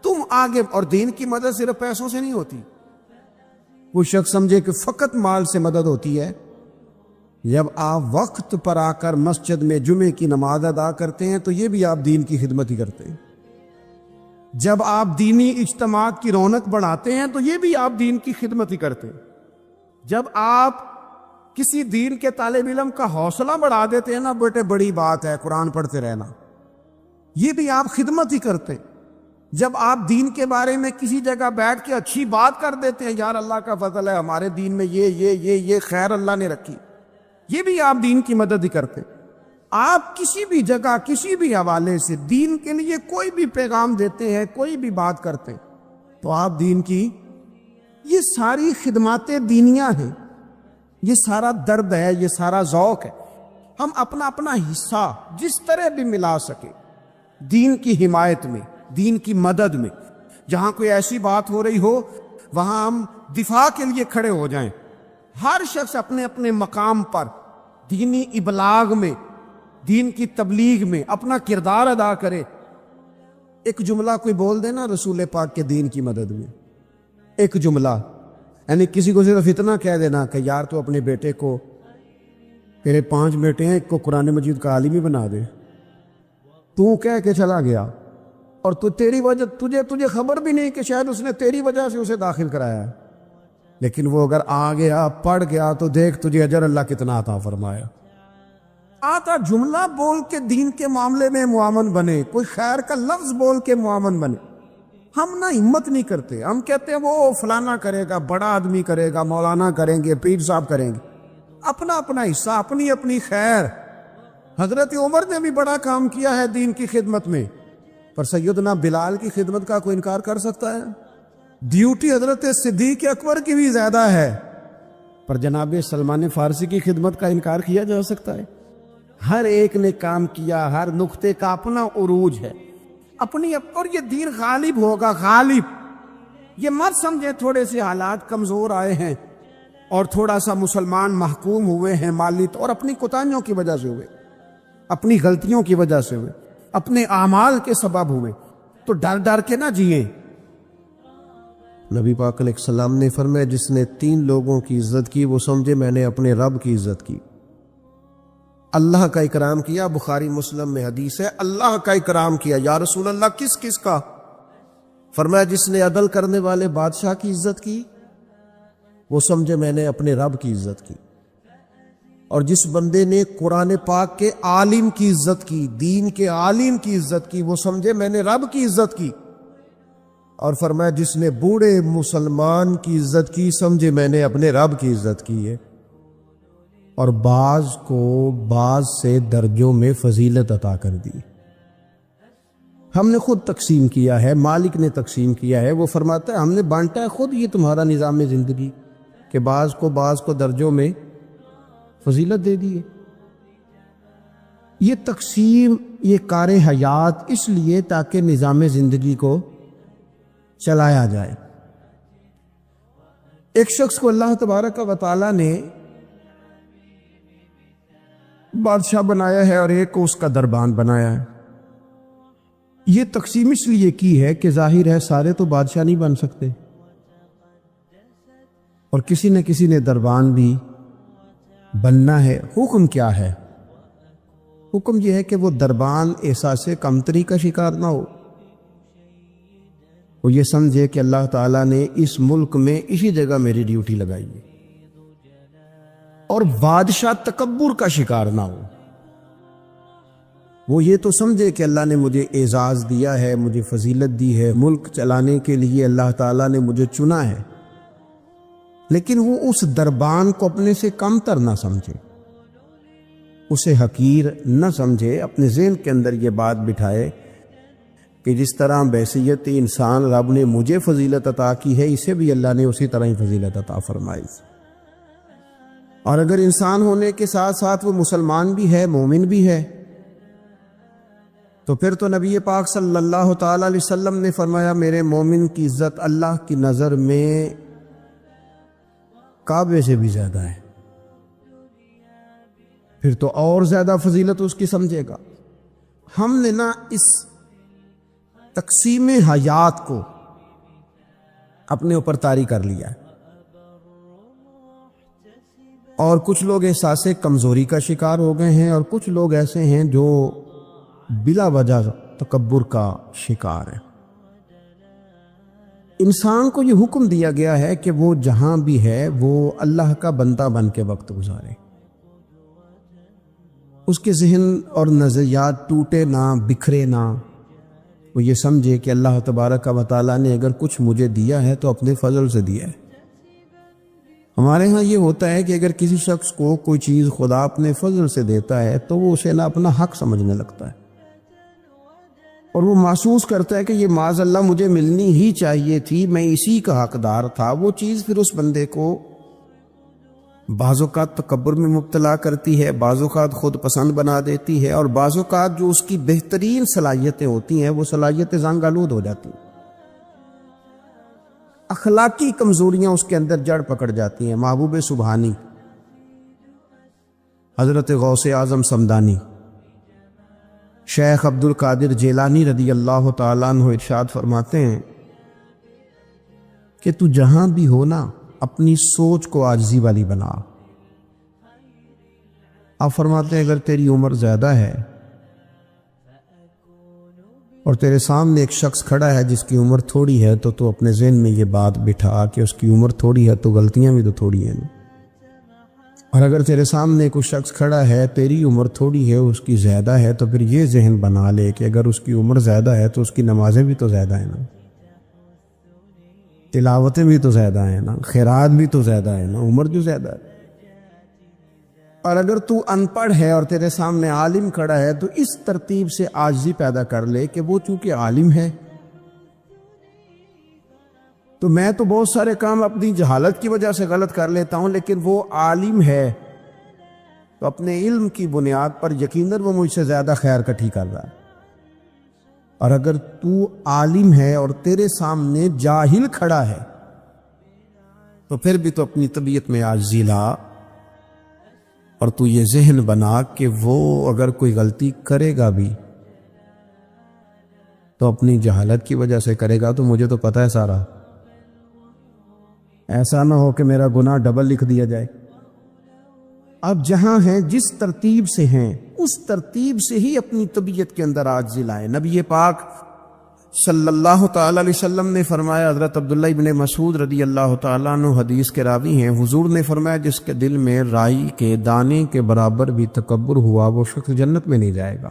تم آگے۔ اور دین کی مدد صرف پیسوں سے نہیں ہوتی۔ وہ شخص سمجھے کہ فقط مال سے مدد ہوتی ہے، جب آپ وقت پر آ کر مسجد میں جمعے کی نماز ادا کرتے ہیں تو یہ بھی آپ دین کی خدمت ہی کرتے ہیں، جب آپ دینی اجتماعات کی رونق بڑھاتے ہیں تو یہ بھی آپ دین کی خدمت ہی کرتے ہیں، جب آپ کسی دین کے طالب علم کا حوصلہ بڑھا دیتے ہیں نا، بیٹے بڑی بات ہے قرآن پڑھتے رہنا، یہ بھی آپ خدمت ہی کرتے ہیں، جب آپ دین کے بارے میں کسی جگہ بیٹھ کے اچھی بات کر دیتے ہیں، یار اللہ کا فضل ہے ہمارے دین میں یہ خیر اللہ نے رکھی، یہ بھی آپ دین کی مدد ہی کرتے ہیں۔ آپ کسی بھی جگہ کسی بھی حوالے سے دین کے لیے کوئی بھی پیغام دیتے ہیں، کوئی بھی بات کرتے ہیں تو آپ دین کی یہ ساری خدمات دینیاں ہیں، یہ سارا درد ہے، یہ سارا ذوق ہے۔ ہم اپنا اپنا حصہ جس طرح بھی ملا سکے دین کی حمایت میں، دین کی مدد میں، جہاں کوئی ایسی بات ہو رہی ہو وہاں ہم دفاع کے لیے کھڑے ہو جائیں۔ ہر شخص اپنے اپنے مقام پر دینی ابلاغ میں، دین کی تبلیغ میں اپنا کردار ادا کرے۔ ایک جملہ کوئی بول دے نا رسول پاک کے دین کی مدد میں، ایک جملہ، یعنی کسی کو صرف اتنا کہہ دینا کہ یار تو اپنے بیٹے کو، تیرے 5 بیٹے ہیں، ایک کو قرآن مجید کا عالم ہی بنا دے، تو کہہ کے چلا گیا اور تیری وجہ تجھے خبر بھی نہیں کہ شاید اس نے تیری وجہ سے اسے داخل کرایا ہے، لیکن وہ اگر آ گیا پڑھ گیا تو دیکھ تجھے اجر اللہ کتنا عطا فرمایا۔ آتا جملہ بول کے دین کے معاملے میں معاون بنے، کوئی خیر کا لفظ بول کے معاون بنے۔ ہم نہ ہمت نہیں کرتے، ہم کہتے ہیں وہ فلانا کرے گا، بڑا آدمی کرے گا، مولانا کریں گے، پیر صاحب کریں گے، اپنا اپنا حصہ، اپنی اپنی خیر۔ حضرت عمر نے بھی بڑا کام کیا ہے دین کی خدمت میں، پر سیدنا بلال کی خدمت کا کوئی انکار کر سکتا ہے؟ ڈیوٹی حضرت صدیق اکبر کی بھی زیادہ ہے، پر جناب سلمان فارسی کی خدمت کا انکار کیا جا سکتا ہے؟ ہر ایک نے کام کیا، ہر نقطے کا اپنا عروج ہے، اپنی، اور یہ دین غالب ہوگا، غالب۔ یہ مت سمجھے تھوڑے سے حالات کمزور آئے ہیں اور تھوڑا سا مسلمان محکوم ہوئے ہیں مالی اور اپنی کوتاہیوں کی وجہ سے ہوئے، اپنی غلطیوں کی وجہ سے ہوئے، اپنے اعمال کے سبب ہوئے، تو ڈر ڈر کے نہ جئیں۔ نبی پاک علیہ السلام نے فرمایا جس نے 3 لوگوں کی عزت کی وہ سمجھے میں نے اپنے رب کی عزت کی۔ اللہ کا اکرام کیا، بخاری مسلم میں حدیث ہے، اللہ کا اکرام کیا۔ یا رسول اللہ کس کس کا؟ فرمایا جس نے عدل کرنے والے بادشاہ کی عزت کی وہ سمجھے میں نے اپنے رب کی عزت کی، اور جس بندے نے قرآن پاک کے عالم کی عزت کی، دین کے عالم کی عزت کی، وہ سمجھے میں نے رب کی عزت کی، اور فرمایا جس نے بوڑھے مسلمان کی عزت کی سمجھے میں نے اپنے رب کی عزت کی ہے۔ اور بعض کو بعض سے درجوں میں فضیلت عطا کر دی۔ ہم نے خود تقسیم کیا ہے، مالک نے تقسیم کیا ہے، وہ فرماتا ہے ہم نے بانٹا ہے خود، یہ تمہارا نظام زندگی کہ بعض کو درجوں میں فضیلت دے دی ہے۔ یہ تقسیم، یہ کار حیات اس لیے تاکہ نظام زندگی کو چلایا جائے۔ ایک شخص کو اللہ تبارک و تعالی نے بادشاہ بنایا ہے اور ایک کو اس کا دربان بنایا ہے۔ یہ تقسیم اس لیے کی ہے کہ ظاہر ہے سارے تو بادشاہ نہیں بن سکتے، اور کسی نہ کسی نے دربان بھی بننا ہے۔ حکم کیا ہے؟ حکم یہ ہے کہ وہ دربان احساس کمتری کا شکار نہ ہو، وہ یہ سمجھے کہ اللہ تعالیٰ نے اس ملک میں اسی جگہ میری ڈیوٹی لگائی ہے، اور بادشاہ تکبر کا شکار نہ ہو۔ وہ یہ تو سمجھے کہ اللہ نے مجھے اعزاز دیا ہے، مجھے فضیلت دی ہے، ملک چلانے کے لیے اللہ تعالیٰ نے مجھے چنا ہے، لیکن وہ اس دربان کو اپنے سے کم تر نہ سمجھے، اسے حقیر نہ سمجھے، اپنے ذہن کے اندر یہ بات بٹھائے کہ جس طرح بحیثیت انسان رب نے مجھے فضیلت عطا کی ہے، اسے بھی اللہ نے اسی طرح ہی فضیلت عطا فرمائی۔ اور اگر انسان ہونے کے ساتھ ساتھ وہ مسلمان بھی ہے، مومن بھی ہے، تو پھر تو نبی پاک صلی اللہ تعالی علیہ وسلم نے فرمایا میرے مومن کی عزت اللہ کی نظر میں کعبے سے بھی زیادہ ہے، پھر تو اور زیادہ فضیلت اس کی سمجھے گا۔ ہم نے نا اس تقسیم حیات کو اپنے اوپر طاری کر لیا ہے، اور کچھ لوگ احساس کمزوری کا شکار ہو گئے ہیں، اور کچھ لوگ ایسے ہیں جو بلا وجہ تکبر کا شکار ہے۔ انسان کو یہ حکم دیا گیا ہے کہ وہ جہاں بھی ہے وہ اللہ کا بندہ بن کے وقت گزارے، اس کے ذہن اور نظریات ٹوٹے نہ، بکھرے نہ، وہ یہ سمجھے کہ اللہ تبارک و تعالیٰ نے اگر کچھ مجھے دیا ہے تو اپنے فضل سے دیا ہے۔ ہمارے ہاں یہ ہوتا ہے کہ اگر کسی شخص کو کوئی چیز خدا اپنے فضل سے دیتا ہے تو وہ اسے نہ اپنا حق سمجھنے لگتا ہے، اور وہ محسوس کرتا ہے کہ یہ معاذ اللہ مجھے ملنی ہی چاہیے تھی، میں اسی کا حقدار تھا۔ وہ چیز پھر اس بندے کو بعض اوقات تکبر میں مبتلا کرتی ہے، بعض اوقات خود پسند بنا دیتی ہے، اور بعض اوقات جو اس کی بہترین صلاحیتیں ہوتی ہیں وہ صلاحیتیں زنگ آلود ہو جاتی ہیں، اخلاقی کمزوریاں اس کے اندر جڑ پکڑ جاتی ہیں۔ محبوب سبحانی حضرت غوث اعظم صمدانی شیخ عبد القادر جیلانی رضی اللہ تعالیٰ عنہ ارشاد فرماتے ہیں کہ تو جہاں بھی ہو نا اپنی سوچ کو عاجزی والی بنا۔ آپ فرماتے ہیں اگر تیری عمر زیادہ ہے اور تیرے سامنے ایک شخص کھڑا ہے جس کی عمر تھوڑی ہے تو اپنے ذہن میں یہ بات بٹھا کہ اس کی عمر تھوڑی ہے تو غلطیاں بھی تو تھوڑی ہیں، اور اگر تیرے سامنے کوئی شخص کھڑا ہے تیری عمر تھوڑی ہے اس کی زیادہ ہے تو پھر یہ ذہن بنا لے کہ اگر اس کی عمر زیادہ ہے تو اس کی نمازیں بھی تو زیادہ ہیں نا، تلاوتیں بھی تو زیادہ ہیں نا، خیرات بھی تو زیادہ ہے نا، عمر جو زیادہ ہے۔ اور اگر تو ان پڑھ ہے اور تیرے سامنے عالم کھڑا ہے تو اس ترتیب سے عاجزی پیدا کر لے کہ وہ چونکہ عالم ہے تو میں تو بہت سارے کام اپنی جہالت کی وجہ سے غلط کر لیتا ہوں، لیکن وہ عالم ہے تو اپنے علم کی بنیاد پر یقیناً وہ مجھ سے زیادہ خیر کٹھی کر رہا ہے۔ اور اگر تو عالم ہے اور تیرے سامنے جاہل کھڑا ہے تو پھر بھی تو اپنی طبیعت میں عاجزی لا، اور تو یہ ذہن بنا کہ وہ اگر کوئی غلطی کرے گا بھی تو اپنی جہالت کی وجہ سے کرے گا، تو مجھے تو پتہ ہے سارا، ایسا نہ ہو کہ میرا گناہ ڈبل لکھ دیا جائے۔ اب جہاں ہیں جس ترتیب سے ہیں اس ترتیب سے ہی اپنی طبیعت کے اندر عاجزی لائیں۔ نبی پاک صلی اللہ تعالی علیہ وسلم نے فرمایا، حضرت عبداللہ ابن مسعود رضی اللہ تعالیٰ عنہ حدیث کے راوی ہیں، حضور نے فرمایا جس کے دل میں رائی کے دانے کے برابر بھی تکبر ہوا وہ شخص جنت میں نہیں جائے گا۔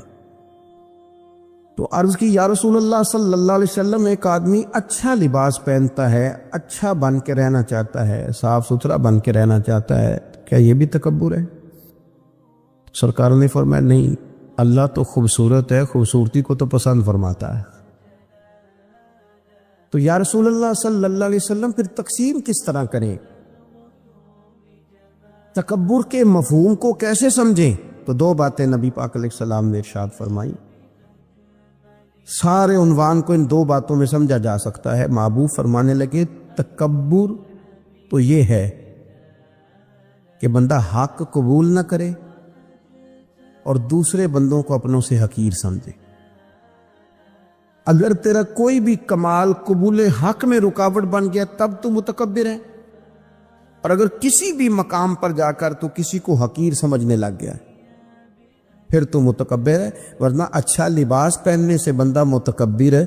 تو عرض کی یا رسول اللہ صلی اللہ علیہ وسلم، ایک آدمی اچھا لباس پہنتا ہے، اچھا بن کے رہنا چاہتا ہے، صاف ستھرا بن کے رہنا چاہتا ہے، کیا یہ بھی تکبر ہے؟ سرکار نے فرمایا نہیں، اللہ تو خوبصورت ہے، خوبصورتی کو تو پسند فرماتا ہے۔ تو یا رسول اللہ صلی اللہ علیہ وسلم پھر تقسیم کس طرح کریں؟ تکبر کے مفہوم کو کیسے سمجھیں؟ تو دو باتیں نبی پاک علیہ السلام نے ارشاد فرمائی۔ سارے عنوان کو ان دو باتوں میں سمجھا جا سکتا ہے۔ محبوب فرمانے لگے تکبر تو یہ ہے کہ بندہ حق قبول نہ کرے اور دوسرے بندوں کو اپنوں سے حقیر سمجھے۔ اگر تیرا کوئی بھی کمال قبول حق میں رکاوٹ بن گیا تب تو متکبر ہے، اور اگر کسی بھی مقام پر جا کر تو کسی کو حقیر سمجھنے لگ گیا پھر تو متکبر ہے۔ ورنہ اچھا لباس پہننے سے بندہ متکبر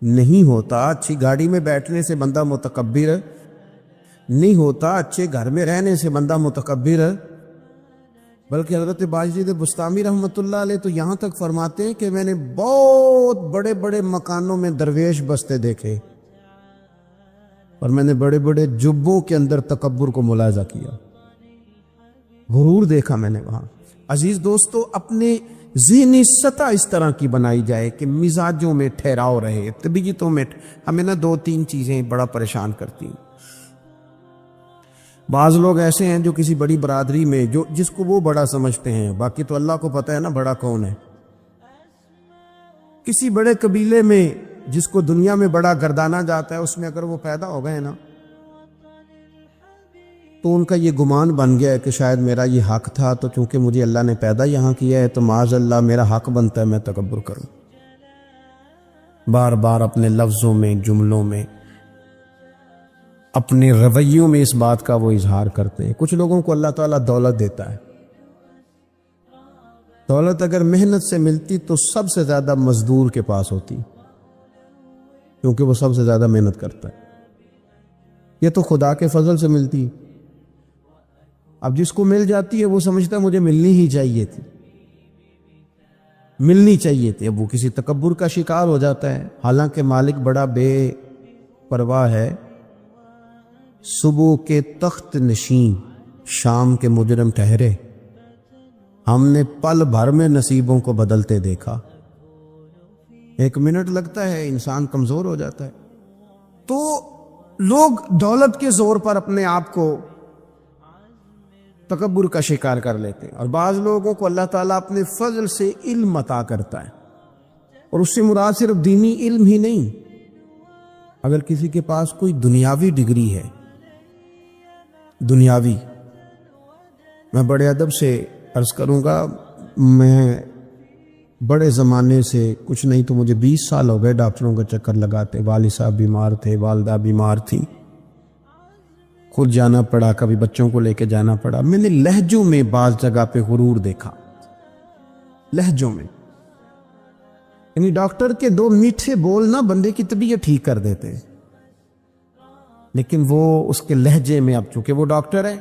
نہیں ہوتا، اچھی گاڑی میں بیٹھنے سے بندہ متکبر نہیں ہوتا، اچھے گھر میں رہنے سے بندہ متکبر، بلکہ حضرت باجید بستامی رحمۃ اللہ علیہ تو یہاں تک فرماتے ہیں کہ میں نے بہت بڑے بڑے مکانوں میں درویش بستے دیکھے اور میں نے بڑے بڑے جبوں کے اندر تکبر کو ملاحظہ کیا، غرور دیکھا میں نے وہاں۔ عزیز دوستو، اپنے ذہنی سطح اس طرح کی بنائی جائے کہ مزاجوں میں ٹھہراؤ رہے، طبیعتوں میں۔ ہمیں نا 2-3 چیزیں بڑا پریشان کرتی ہیں۔ بعض لوگ ایسے ہیں جو کسی بڑی برادری میں جس کو وہ بڑا سمجھتے ہیں، باقی تو اللہ کو پتہ ہے نا بڑا کون ہے۔ کسی بڑے قبیلے میں جس کو دنیا میں بڑا گردانا جاتا ہے، اس میں اگر وہ پیدا ہو گئے نا تو ان کا یہ گمان بن گیا ہے کہ شاید میرا یہ حق تھا، تو چونکہ مجھے اللہ نے پیدا یہاں کیا ہے تو معاذ اللہ میرا حق بنتا ہے میں تکبر کروں۔ بار بار اپنے لفظوں میں، جملوں میں، اپنے رویوں میں اس بات کا وہ اظہار کرتے ہیں۔ کچھ لوگوں کو اللہ تعالیٰ دولت دیتا ہے، دولت اگر محنت سے ملتی تو سب سے زیادہ مزدور کے پاس ہوتی، کیونکہ وہ سب سے زیادہ محنت کرتا ہے۔ یہ تو خدا کے فضل سے ملتی، اب جس کو مل جاتی ہے وہ سمجھتا ہے مجھے ملنی ہی چاہیے تھی، ملنی چاہیے تھی۔ اب وہ کسی تکبر کا شکار ہو جاتا ہے، حالانکہ مالک بڑا بے پرواہ ہے۔ صبح کے تخت نشین شام کے مجرم ٹھہرے، ہم نے پل بھر میں نصیبوں کو بدلتے دیکھا۔ 1 منٹ لگتا ہے، انسان کمزور ہو جاتا ہے۔ تو لوگ دولت کے زور پر اپنے آپ کو تکبر کا شکار کر لیتے ہیں، اور بعض لوگوں کو اللہ تعالیٰ اپنے فضل سے علم عطا کرتا ہے، اور اس سے مراد صرف دینی علم ہی نہیں۔ اگر کسی کے پاس کوئی دنیاوی ڈگری ہے، دنیاوی، میں بڑے ادب سے عرض کروں گا، میں بڑے زمانے سے کچھ نہیں تو مجھے 20 سال ہو گئے ڈاکٹروں کا چکر لگاتے۔ والد صاحب بیمار تھے، والدہ بیمار تھی، خود جانا پڑا، کبھی بچوں کو لے کے جانا پڑا۔ میں نے لہجوں میں بعض جگہ پہ غرور دیکھا، لہجوں میں، یعنی ڈاکٹر کے 2 میٹھے بول نہ بندے کی طبیعت ٹھیک کر دیتے، لیکن وہ اس کے لہجے میں، اب چونکہ وہ ڈاکٹر ہے،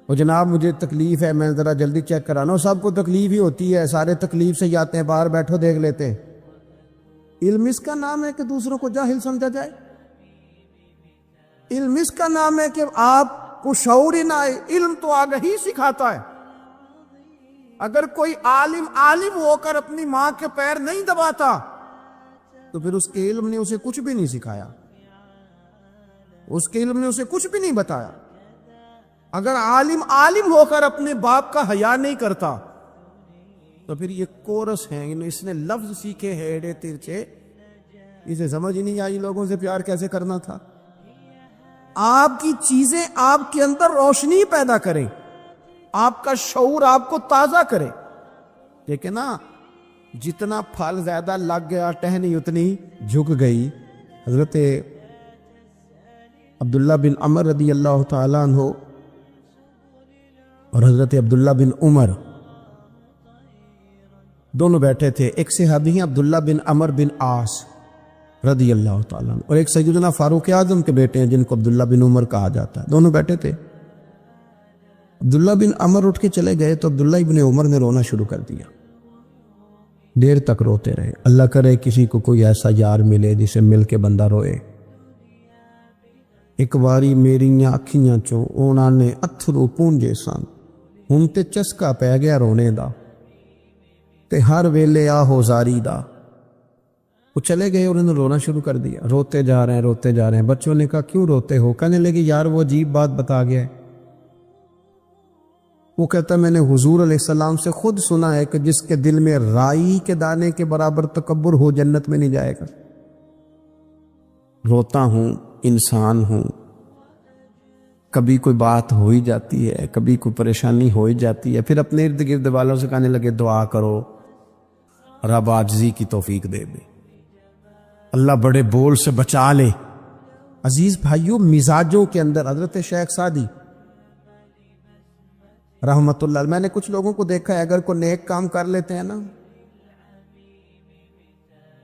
وہ جناب مجھے تکلیف ہے، میں ذرا جلدی چیک کرانا ہوں۔ سب کو تکلیف ہی ہوتی ہے، سارے تکلیف سے ہی آتے ہیں، باہر بیٹھو دیکھ لیتے ہیں۔ علم اس کا نام ہے کہ دوسروں کو جاہل سمجھا جائے؟ علم اس کا نام ہے کہ آپ کو شعور ہی نہ آئے؟ علم تو آگہی سکھاتا ہے۔ اگر کوئی عالم ہو کر اپنی ماں کے پیر نہیں دباتا تو پھر اس کے علم نے اسے کچھ بھی نہیں سکھایا، اس کے علم نے اسے کچھ بھی نہیں بتایا۔ اگر عالم ہو کر اپنے باپ کا حیا نہیں کرتا تو پھر یہ کورس ہیں، اس نے لفظ سیکھے ہیڑے ترچے، اسے سمجھ ہی نہیں آئی لوگوں سے پیار کیسے کرنا تھا۔ آپ کی چیزیں آپ کے اندر روشنی پیدا کریں، آپ کا شعور آپ کو تازہ کرے۔ لیکن نا جتنا پھل زیادہ لگ گیا ٹہنی اتنی جھک گئی۔ حضرت عبداللہ بن عمر رضی اللہ تعالیٰ عنہ اور حضرت عبداللہ بن عمر دونوں بیٹھے تھے۔ ایک صحابی ہیں عبداللہ بن عمر بن عاص رضی اللہ تعالیٰ عنہ، اور ایک سیدنا فاروق اعظم کے بیٹے ہیں جن کو عبداللہ بن عمر کہا جاتا ہے۔ دونوں بیٹھے تھے۔ عبداللہ بن عمر اٹھ کے چلے گئے تو عبداللہ ابن عمر نے رونا شروع کر دیا، دیر تک روتے رہے۔ اللہ کرے کسی کو کوئی ایسا یار ملے جسے مل کے بندہ روئے۔ ایک باری میریاں اکھیاں چوں اونا نے اتھرو پونجے سن، ہن تے چسکا پہ گیا رونے دا، تے ہر ویلے آہو زاری دا۔ وہ چلے گئے اور انہوں نے رونا شروع کر دیا، روتے جا رہے ہیں۔ بچوں نے کہا کیوں روتے ہو؟ کہنے لگے یار وہ عجیب بات بتا گیا ہے۔ وہ کہتا میں نے حضور علیہ السلام سے خود سنا ہے کہ جس کے دل میں رائی کے دانے کے برابر تکبر ہو جنت میں نہیں جائے گا۔ روتا ہوں، انسان ہوں، کبھی کوئی بات ہو ہی جاتی ہے، کبھی کوئی پریشانی ہو ہی جاتی ہے، پھر اپنے ارد گرد والوں سے کہنے لگے دعا کرو رب عاجزی کی توفیق دے دے، اللہ بڑے بول سے بچا لے۔ عزیز بھائیوں، مزاجوں کے اندر حضرت شیخ سعدی رحمت اللہ، میں نے کچھ لوگوں کو دیکھا ہے اگر کوئی نیک کام کر لیتے ہیں نا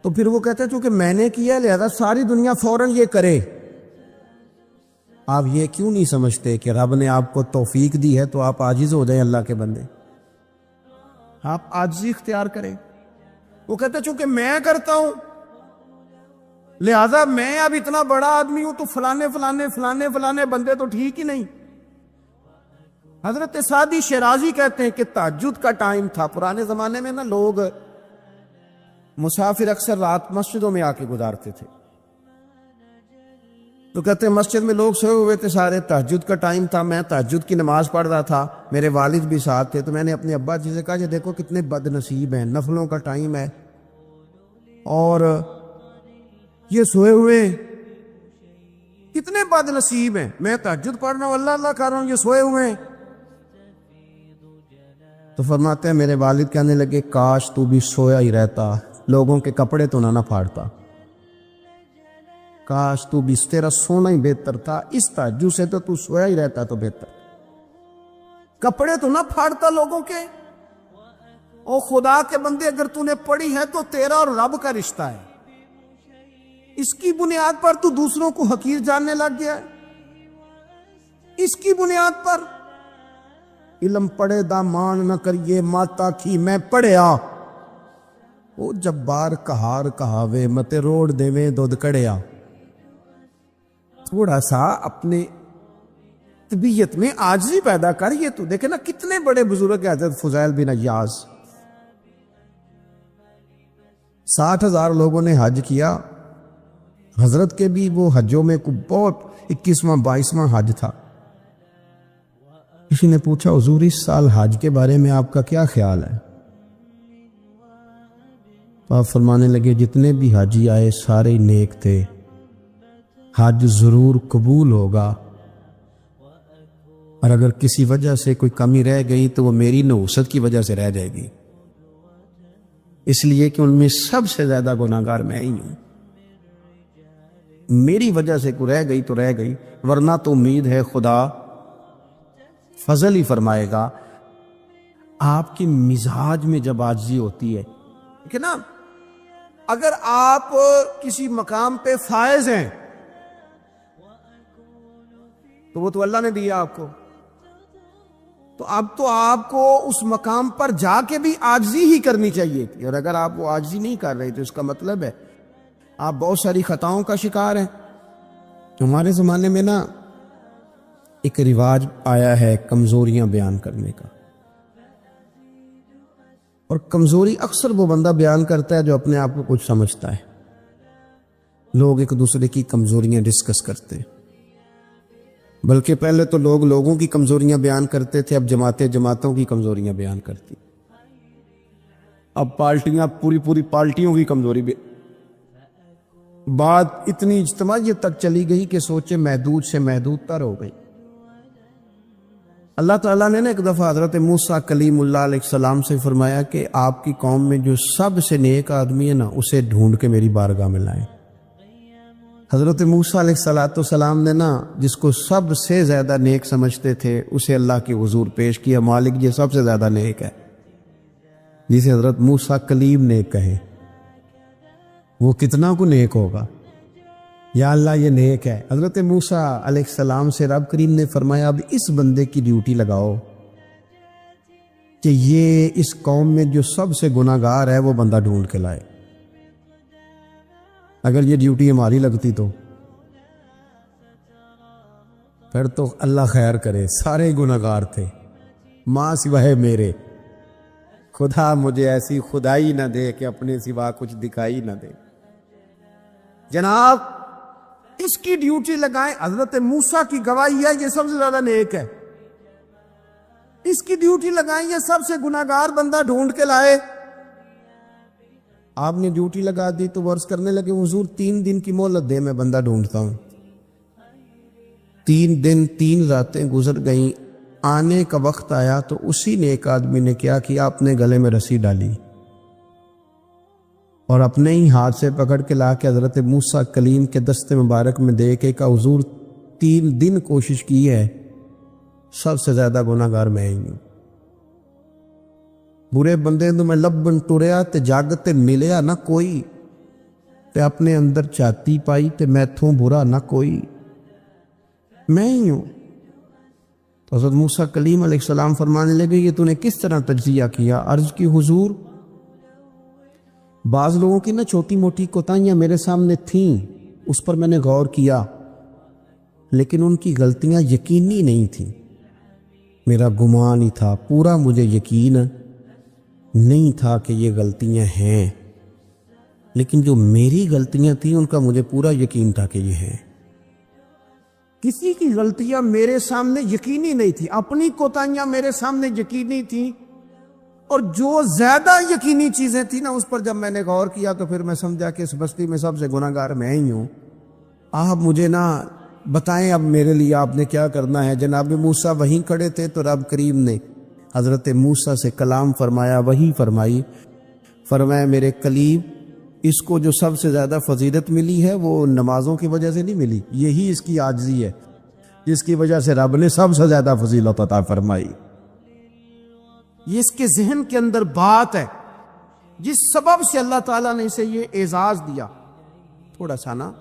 تو پھر وہ کہتے ہیں چونکہ میں نے کیا لہذا ساری دنیا فوراً یہ کرے۔ آپ یہ کیوں نہیں سمجھتے کہ رب نے آپ کو توفیق دی ہے تو آپ عاجز ہو جائیں اللہ کے بندے، آپ عاجزی اختیار کریں۔ وہ کہتے ہیں چونکہ میں کرتا ہوں لہذا میں اب اتنا بڑا آدمی ہوں تو فلانے بندے تو ٹھیک ہی نہیں۔ حضرت سعدی شیرازی کہتے ہیں کہ تہجد کا ٹائم تھا. پرانے زمانے میں نا لوگ مسافر اکثر رات مسجدوں میں آ کے گزارتے تھے. تو کہتے ہیں مسجد میں لوگ سوئے ہوئے تھے سارے, تہجد کا ٹائم تھا, میں تہجد کی نماز پڑھ رہا تھا, میرے والد بھی ساتھ تھے. تو میں نے اپنے ابا جی سے کہا کہ دیکھو کتنے بد نصیب ہیں, نفلوں کا ٹائم ہے اور یہ سوئے ہوئے, کتنے بد نصیب ہیں. میں تہجد پڑھ رہا ہوں, اللہ اللہ کر رہا ہوں, یہ سوئے ہوئے ہیں. تو فرماتے ہیں میرے والد کہنے لگے کاش تو بھی سویا ہی رہتا, لوگوں کے کپڑے تو نہ پھاڑتا. کاش تو بھی, تیرا سونا ہی بہتر تھا, اس تہجد سے تو سویا ہی رہتا تو بہتر, کپڑے تو نہ پھاڑتا لوگوں کے. او خدا کے بندے, اگر تو نے پڑھی ہے تو تیرا اور رب کا رشتہ ہے, اس کی بنیاد پر تو دوسروں کو حقیر جاننے لگ گیا ہے. اس کی بنیاد پر علم پڑھے دا مان نہ کریے, ماتا کی میں پڑھیا, او جبار کہار کہاوے متے روڑ دیویں دودھ کڑیا. تھوڑا سا اپنے طبیعت میں عاجزی پیدا کر. یہ تو دیکھے نا کتنے بڑے بزرگ ہیں, حضرت فضیل بن عیاض, 60,000 لوگوں نے حج کیا. حضرت کے بھی وہ حجوں میں بہت 21واں 22واں حج تھا. کسی نے پوچھا حضور اس سال حج کے بارے میں آپ کا کیا خیال ہے؟ آپ فرمانے لگے جتنے بھی حاجی آئے سارے ہی نیک تھے, حج ضرور قبول ہوگا, اور اگر کسی وجہ سے کوئی کمی رہ گئی تو وہ میری نحوست کی وجہ سے رہ جائے گی, اس لیے کہ ان میں سب سے زیادہ گناہگار میں ہی ہوں. میری وجہ سے کوئی رہ گئی تو رہ گئی, ورنہ تو امید ہے خدا فضل ہی فرمائے گا. آپ کے مزاج میں جب عاجزی ہوتی ہے کہ نا, اگر آپ کسی مقام پہ فائز ہیں تو وہ تو اللہ نے دیا آپ کو, تو اب تو آپ کو اس مقام پر جا کے بھی عاجزی ہی کرنی چاہیے تھی. اور اگر آپ وہ عاجزی نہیں کر رہے تو اس کا مطلب ہے آپ بہت ساری خطاؤں کا شکار ہیں. ہمارے زمانے میں نا ایک رواج آیا ہے کمزوریاں بیان کرنے کا, اور کمزوری اکثر وہ بندہ بیان کرتا ہے جو اپنے آپ کو کچھ سمجھتا ہے. لوگ ایک دوسرے کی کمزوریاں ڈسکس کرتے ہیں, بلکہ پہلے تو لوگ لوگوں کی کمزوریاں بیان کرتے تھے, اب جماعتیں جماعتوں کی کمزوریاں بیان کرتی, اب پارٹیاں پوری پارٹیوں کی کمزوری بات اتنی اجتماعیت تک چلی گئی کہ سوچے محدود سے محدود تر ہو گئی. اللہ تعالیٰ نے ایک دفعہ حضرت موسیٰ کلیم اللہ علیہ السلام سے فرمایا کہ آپ کی قوم میں جو سب سے نیک آدمی ہے نا, اسے ڈھونڈ کے میری بارگاہ میں لائیں. حضرت موسیٰ علیہ السلام نے نا جس کو سب سے زیادہ نیک سمجھتے تھے اسے اللہ کے حضور پیش کیا, مالک یہ سب سے زیادہ نیک ہے, جسے حضرت موسیٰ کلیم نیک کہے. وہ کتنا کو نیک ہوگا, یا اللہ یہ نیک ہے. حضرت موسیٰ علیہ السلام سے رب کریم نے فرمایا اب اس بندے کی ڈیوٹی لگاؤ کہ یہ اس قوم میں جو سب سے گناہگار ہے وہ بندہ ڈھونڈ کے لائے. اگر یہ ڈیوٹی ہماری لگتی تو پھر تو اللہ خیر کرے, سارے گناہگار تھے ماں سوائے میرے. خدا مجھے ایسی خدائی نہ دے کہ اپنے سوا کچھ دکھائی نہ دے. جناب اس کی ڈیوٹی لگائیں, حضرت موسیٰ کی گواہی ہے یہ سب سے زیادہ نیک ہے, اس کی ڈیوٹی لگائیں, یہ سب سے گناہگار بندہ ڈھونڈ کے لائے. آپ نے ڈیوٹی لگا دی تو وہ عرض کرنے لگے حضور 3 دن کی مہلت دے, میں بندہ ڈھونڈتا ہوں. 3 دن 3 راتیں گزر گئیں, آنے کا وقت آیا تو اسی نیک آدمی نے کیا کیا, اپنے گلے میں رسی ڈالی اور اپنے ہی ہاتھ سے پکڑ کے لا کے حضرت موسیٰ کلیم کے دست مبارک میں دے کے کہا حضور 3 دن کوشش کی ہے, سب سے زیادہ گناہگار میں ہی ہوں. برے بندے تو میں لبن ٹریا تے جگ تے ملیا نہ کوئی, تے اپنے اندر چاتی پائی تے میتھوں برا نہ کوئی, میں ہی ہوں. تو حضرت موسیٰ کلیم علیہ السلام فرمانے لگے یہ تو نے کس طرح تجزیہ کیا؟ عرض کی حضور بعض لوگوں کی نا چھوٹی موٹی کوتاہیاں میرے سامنے تھیں, اس پر میں نے غور کیا, لیکن ان کی غلطیاں یقینی نہیں تھیں. میرا گمان ہی تھا، پورا مجھے یقین نہیں تھا کہ یہ غلطیاں ہیں، لیکن جو میری غلطیاں تھیں ان کا مجھے پورا یقین تھا کہ یہ ہیں۔ کسی کی غلطیاں میرے سامنے یقینی نہیں تھی، اپنی کوتاہیاں میرے سامنے یقینی تھیں، اور جو زیادہ یقینی چیزیں تھیں نا اس پر جب میں نے غور کیا تو پھر میں سمجھا کہ اس بستی میں سب سے گناہ گار میں ہی ہوں۔ آپ مجھے نہ بتائیں اب میرے لیے آپ نے کیا کرنا ہے۔ جناب موسیٰ وہیں کھڑے تھے تو رب کریم نے حضرت موسیٰ سے کلام فرمایا، وہی فرمائی، فرمایا میرے کلیم اس کو جو سب سے زیادہ فضیلت ملی ہے وہ نمازوں کی وجہ سے نہیں ملی، یہی اس کی عاجزی ہے جس کی وجہ سے رب نے سب سے زیادہ فضیلت عطا فرمائی۔ یہ اس کے ذہن کے اندر بات ہے جس سبب سے اللہ تعالیٰ نے اسے یہ اعزاز دیا۔ تھوڑا سا نا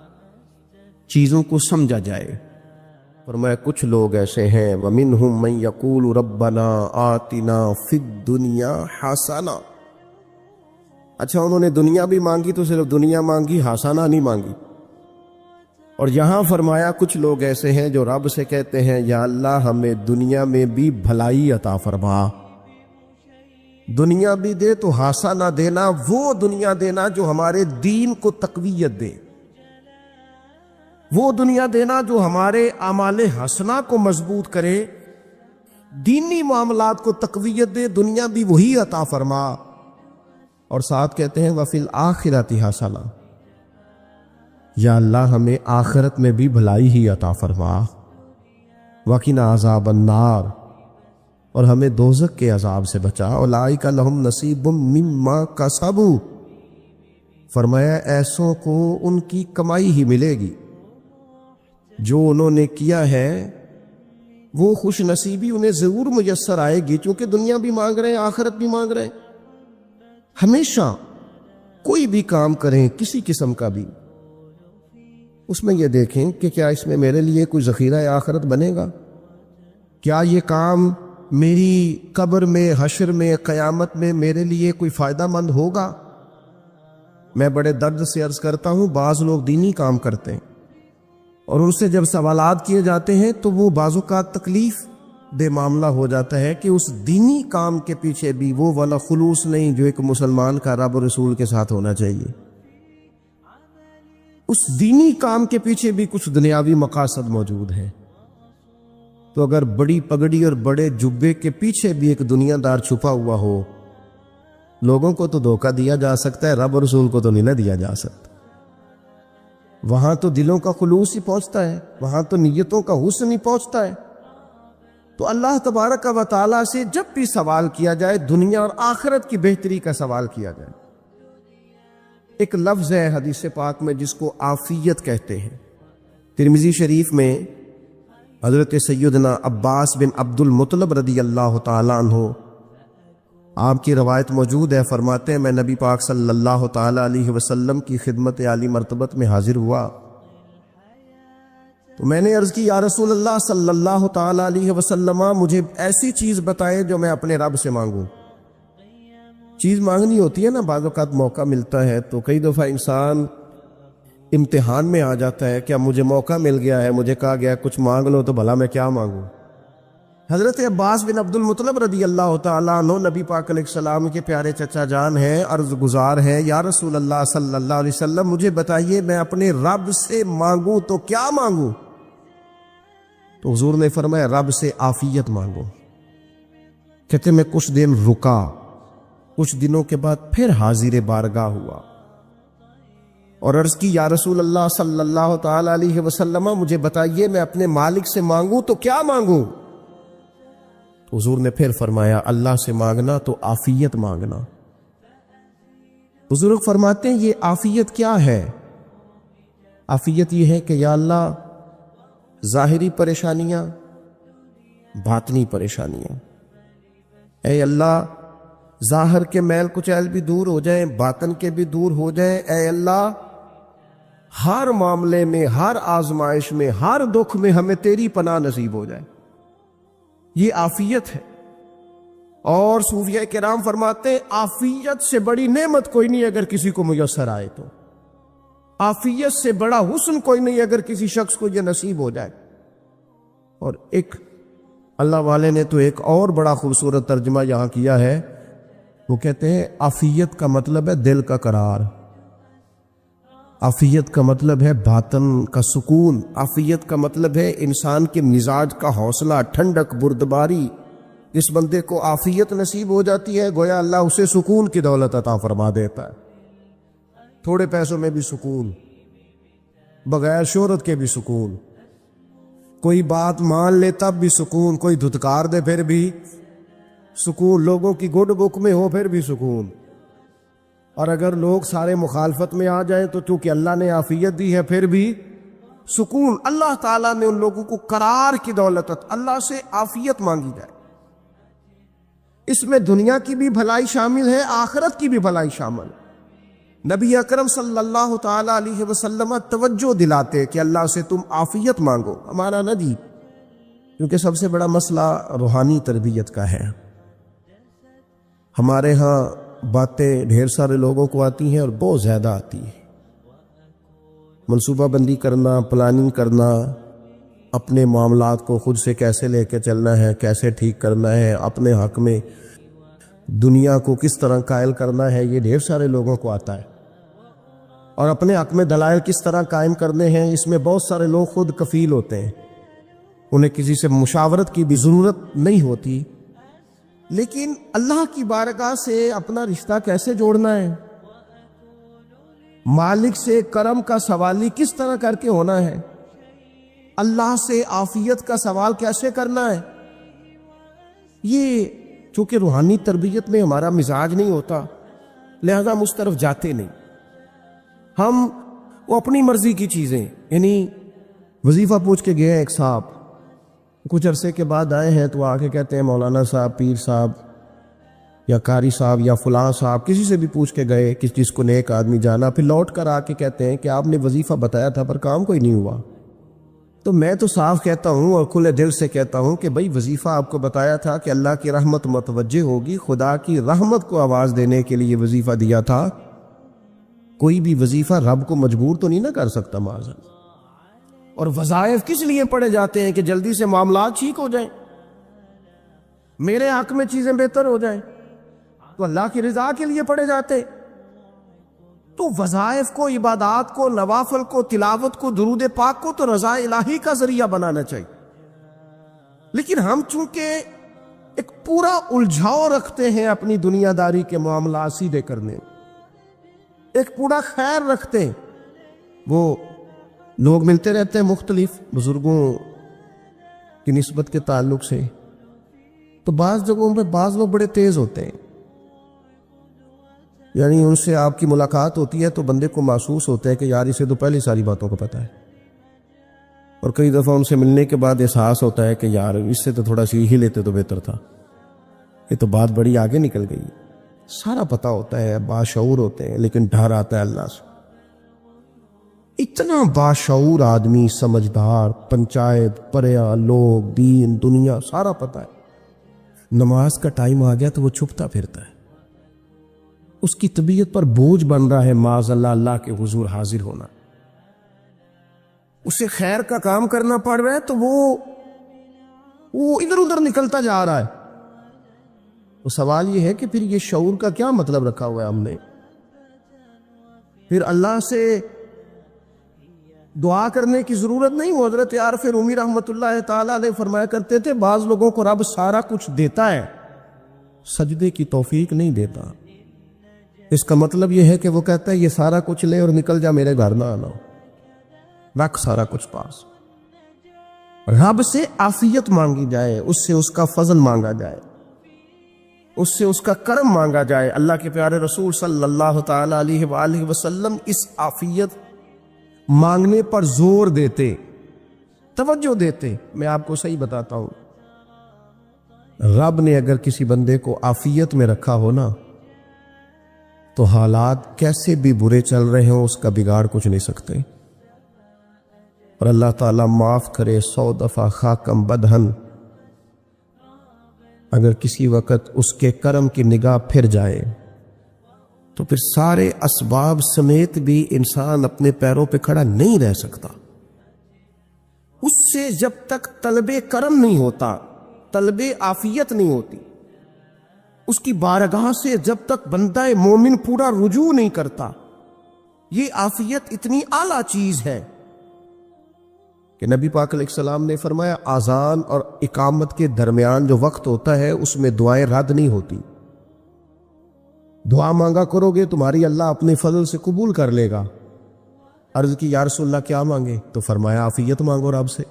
چیزوں کو سمجھا جائے۔ فرمایا کچھ لوگ ایسے ہیں وَمِنْهُمْ مَنْ يَقُولُ رَبَّنَا آتِنَا فِي الدُّنْيَا حَسَنَةً۔ اچھا انہوں نے دنیا بھی مانگی تو صرف دنیا مانگی، حسنہ نہیں مانگی۔ اور یہاں فرمایا کچھ لوگ ایسے ہیں جو رب سے کہتے ہیں یا اللہ ہمیں دنیا میں بھی بھلائی عطا فرما، دنیا بھی دے تو حسنہ دینا، وہ دنیا دینا جو ہمارے دین کو تقویت دے، وہ دنیا دینا جو ہمارے اعمال حسنہ کو مضبوط کرے، دینی معاملات کو تقویت دے، دنیا بھی وہی عطا فرما۔ اور ساتھ کہتے ہیں وَفِي الْآخِرَةِ حَسَنَةً، یا اللہ ہمیں آخرت میں بھی بھلائی ہی عطا فرما، وَقِنَا عَذَابَ النَّارِ، اور ہمیں دوزخ کے عذاب سے بچا، اولئک لہم نصیب مما کسبوا، فرمایا ایسوں کو ان کی کمائی ہی ملے گی، جو انہوں نے کیا ہے وہ خوش نصیبی انہیں ضرور میسر آئے گی، چونکہ دنیا بھی مانگ رہے ہیں آخرت بھی مانگ رہے ہیں۔ ہمیشہ کوئی بھی کام کریں کسی قسم کا بھی، اس میں یہ دیکھیں کہ کیا اس میں میرے لیے کوئی ذخیرہ آخرت بنے گا، کیا یہ کام میری قبر میں، حشر میں، قیامت میں میرے لیے کوئی فائدہ مند ہوگا۔ میں بڑے درد سے عرض کرتا ہوں بعض لوگ دینی کام کرتے ہیں اور ان سے جب سوالات کیے جاتے ہیں تو وہ بعض اوقات تکلیف دہ معاملہ ہو جاتا ہے کہ اس دینی کام کے پیچھے بھی وہ والا خلوص نہیں جو ایک مسلمان کا رب و رسول کے ساتھ ہونا چاہیے، اس دینی کام کے پیچھے بھی کچھ دنیاوی مقاصد موجود ہیں۔ تو اگر بڑی پگڑی اور بڑے جبے کے پیچھے بھی ایک دنیا دار چھپا ہوا ہو، لوگوں کو تو دھوکہ دیا جا سکتا ہے، رب و رسول کو تو نہیں نہ دیا جا سکتا۔ وہاں تو دلوں کا خلوص ہی پہنچتا ہے، وہاں تو نیتوں کا حسن ہی پہنچتا ہے۔ تو اللہ تبارک و تعالیٰ سے جب بھی سوال کیا جائے دنیا اور آخرت کی بہتری کا سوال کیا جائے۔ ایک لفظ ہے حدیث پاک میں جس کو عافیت کہتے ہیں، ترمذی شریف میں حضرت سیدنا عباس بن عبد المطلب رضی اللہ تعالیٰ عنہ آپ کی روایت موجود ہے، فرماتے ہیں میں نبی پاک صلی اللہ تعالیٰ علیہ وسلم کی خدمت عالی مرتبت میں حاضر ہوا تو میں نے عرض کی یا رسول اللہ صلی اللہ تعالیٰ علیہ وسلم مجھے ایسی چیز بتائیں جو میں اپنے رب سے مانگوں۔ چیز مانگنی ہوتی ہے نا، بعض اوقات موقع ملتا ہے تو کئی دفعہ انسان امتحان میں آ جاتا ہے، کیا مجھے موقع مل گیا ہے، مجھے کہا گیا کچھ مانگ لو تو بھلا میں کیا مانگوں۔ حضرت عباس بن عبد المطلب رضی اللہ تعالیٰ عنہ نبی پاک علیہ السلام کے پیارے چچا جان ہیں، عرض گزار ہیں یا رسول اللہ صلی اللہ علیہ وسلم مجھے بتائیے میں اپنے رب سے مانگوں تو کیا مانگوں؟ تو حضور نے فرمایا رب سے عافیت مانگو۔ کہتے میں کچھ دن رکا، کچھ دنوں کے بعد پھر حاضر بارگاہ ہوا اور عرض کی یا رسول اللہ صلی اللہ تعالیٰ علیہ وسلم مجھے بتائیے میں اپنے مالک سے مانگوں تو کیا مانگوں؟ حضور نے پھر فرمایا اللہ سے مانگنا تو عافیت مانگنا۔ بزرگ فرماتے ہیں یہ عافیت کیا ہے؟ عافیت یہ ہے کہ یا اللہ ظاہری پریشانیاں، باطنی پریشانیاں، اے اللہ ظاہر کے میل کچیل بھی دور ہو جائیں، باطن کے بھی دور ہو جائیں، اے اللہ ہر معاملے میں، ہر آزمائش میں، ہر دکھ میں ہمیں تیری پناہ نصیب ہو جائے۔ یہ عافیت ہے۔ اور صوفیہ کرام فرماتے ہیں عافیت سے بڑی نعمت کوئی نہیں اگر کسی کو میسر آئے تو، عافیت سے بڑا حسن کوئی نہیں اگر کسی شخص کو یہ نصیب ہو جائے۔ اور ایک اللہ والے نے تو ایک اور بڑا خوبصورت ترجمہ یہاں کیا ہے، وہ کہتے ہیں عافیت کا مطلب ہے دل کا قرار، عافیت کا مطلب ہے باطن کا سکون، عافیت کا مطلب ہے انسان کے مزاج کا حوصلہ، ٹھنڈک، بردباری۔ جس بندے کو عافیت نصیب ہو جاتی ہے گویا اللہ اسے سکون کی دولت عطا فرما دیتا ہے، تھوڑے پیسوں میں بھی سکون، بغیر شہرت کے بھی سکون، کوئی بات مان لے تب بھی سکون، کوئی دھتکار دے پھر بھی سکون، لوگوں کی گڈ بک میں ہو پھر بھی سکون، اور اگر لوگ سارے مخالفت میں آ جائیں تو چونکہ اللہ نے عافیت دی ہے پھر بھی سکون۔ اللہ تعالیٰ نے ان لوگوں کو قرار کی دولت، اللہ سے عافیت مانگی جائے، اس میں دنیا کی بھی بھلائی شامل ہے، آخرت کی بھی بھلائی شامل ہے۔ نبی اکرم صلی اللہ تعالیٰ علیہ وسلم توجہ دلاتے کہ اللہ سے تم عافیت مانگو، ہمارا نہ دی، کیونکہ سب سے بڑا مسئلہ روحانی تربیت کا ہے۔ ہمارے ہاں باتیں ڈھیر سارے لوگوں کو آتی ہیں اور بہت زیادہ آتی ہیں، منصوبہ بندی کرنا، پلاننگ کرنا، اپنے معاملات کو خود سے کیسے لے کے چلنا ہے، کیسے ٹھیک کرنا ہے، اپنے حق میں دنیا کو کس طرح قائل کرنا ہے، یہ ڈھیر سارے لوگوں کو آتا ہے، اور اپنے حق میں دلائل کس طرح قائم کرنے ہیں، اس میں بہت سارے لوگ خود کفیل ہوتے ہیں، انہیں کسی سے مشاورت کی بھی ضرورت نہیں ہوتی۔ لیکن اللہ کی بارگاہ سے اپنا رشتہ کیسے جوڑنا ہے، مالک سے کرم کا سوالی کس طرح کر کے ہونا ہے، اللہ سے عافیت کا سوال کیسے کرنا ہے، یہ چونکہ روحانی تربیت میں ہمارا مزاج نہیں ہوتا، لہذا ہم اس طرف جاتے نہیں، ہم وہ اپنی مرضی کی چیزیں، یعنی وظیفہ پوچھ کے گئے ایک صاحب، کچھ عرصے کے بعد آئے ہیں تو آ کے کہتے ہیں مولانا صاحب، پیر صاحب یا قاری صاحب یا فلاں صاحب، کسی سے بھی پوچھ کے گئے کہ جس کو نیک آدمی جانا، پھر لوٹ کر آ کے کہتے ہیں کہ آپ نے وظیفہ بتایا تھا پر کام کوئی نہیں ہوا۔ تو میں تو صاف کہتا ہوں اور کھلے دل سے کہتا ہوں کہ بھائی وظیفہ آپ کو بتایا تھا کہ اللہ کی رحمت متوجہ ہوگی، خدا کی رحمت کو آواز دینے کے لیے وظیفہ دیا تھا، کوئی بھی وظیفہ رب کو مجبور تو نہیں نہ کر سکتا معاذ۔ اور وظائف کس لیے پڑھے جاتے ہیں کہ جلدی سے معاملات ٹھیک ہو جائیں، میرے حق میں چیزیں بہتر ہو جائیں، تو اللہ کی رضا کے لیے پڑھے جاتے۔ تو وظائف کو، عبادات کو، نوافل کو، تلاوت کو، درود پاک کو تو رضا الہی کا ذریعہ بنانا چاہیے، لیکن ہم چونکہ ایک پورا الجھاؤ رکھتے ہیں اپنی دنیا داری کے معاملات سیدھے کرنے، ایک پورا خیر رکھتے ہیں، وہ لوگ ملتے رہتے ہیں مختلف بزرگوں کی نسبت کے تعلق سے، تو بعض جگہوں پہ بعض لوگ بڑے تیز ہوتے ہیں، یعنی ان سے آپ کی ملاقات ہوتی ہے تو بندے کو محسوس ہوتا ہے کہ یار اسے تو پہلے ساری باتوں کو پتہ ہے، اور کئی دفعہ ان سے ملنے کے بعد احساس ہوتا ہے کہ یار اس سے تو تھوڑا سیکھ ہی لیتے تو بہتر تھا، یہ تو بات بڑی آگے نکل گئی، سارا پتہ ہوتا ہے، باشعور ہوتے ہیں، لیکن ڈر آتا ہے اللہ سے۔ اتنا باشعور آدمی، سمجھدار، پنچایت، پریا، لوگ، دین، دنیا سارا پتہ ہے، نماز کا ٹائم آ گیا تو وہ چھپتا پھرتا ہے، اس کی طبیعت پر بوجھ بن رہا ہے معاذ اللہ اللہ کے حضور حاضر ہونا، اسے خیر کا کام کرنا پڑ رہا ہے تو وہ ادھر ادھر نکلتا جا رہا ہے۔ تو سوال یہ ہے کہ پھر یہ شعور کا کیا مطلب رکھا ہوا ہے ہم نے؟ پھر اللہ سے دعا کرنے کی ضرورت نہیں۔ وہ حضرت عارف رومی رحمۃ اللہ تعالی علیہ فرمایا کرتے تھے بعض لوگوں کو رب سارا کچھ دیتا ہے، سجدے کی توفیق نہیں دیتا۔ اس کا مطلب یہ ہے کہ وہ کہتا ہے یہ سارا کچھ لے اور نکل جا، میرے گھر نہ آنا، رکھ سارا کچھ پاس۔ رب سے عافیت مانگی جائے، اس سے اس کا فضل مانگا جائے، اس سے اس کا کرم مانگا جائے۔ اللہ کے پیارے رسول صلی اللہ تعالی علیہ وآلہ وسلم اس عافیت مانگنے پر زور دیتے، توجہ دیتے۔ میں آپ کو صحیح بتاتا ہوں، رب نے اگر کسی بندے کو عافیت میں رکھا ہو نا تو حالات کیسے بھی برے چل رہے ہوں اس کا بگاڑ کچھ نہیں سکتے۔ اور اللہ تعالیٰ معاف کرے 100 دفعہ خاکم بدہن، اگر کسی وقت اس کے کرم کی نگاہ پھر جائے تو پھر سارے اسباب سمیت بھی انسان اپنے پیروں پہ کھڑا نہیں رہ سکتا۔ اس سے جب تک طلب کرم نہیں ہوتا، طلب عافیت نہیں ہوتی. اس کی بارگاہ سے جب تک بندہ مومن پورا رجوع نہیں کرتا. یہ عافیت اتنی اعلیٰ چیز ہے کہ نبی پاک علیہ السلام نے فرمایا اذان اور اقامت کے درمیان جو وقت ہوتا ہے اس میں دعائیں رد نہیں ہوتی. دعا مانگا کرو گے تمہاری اللہ اپنے فضل سے قبول کر لے گا. عرض کی یا رسول اللہ کیا مانگے؟ تو فرمایا عافیت مانگو رب سے.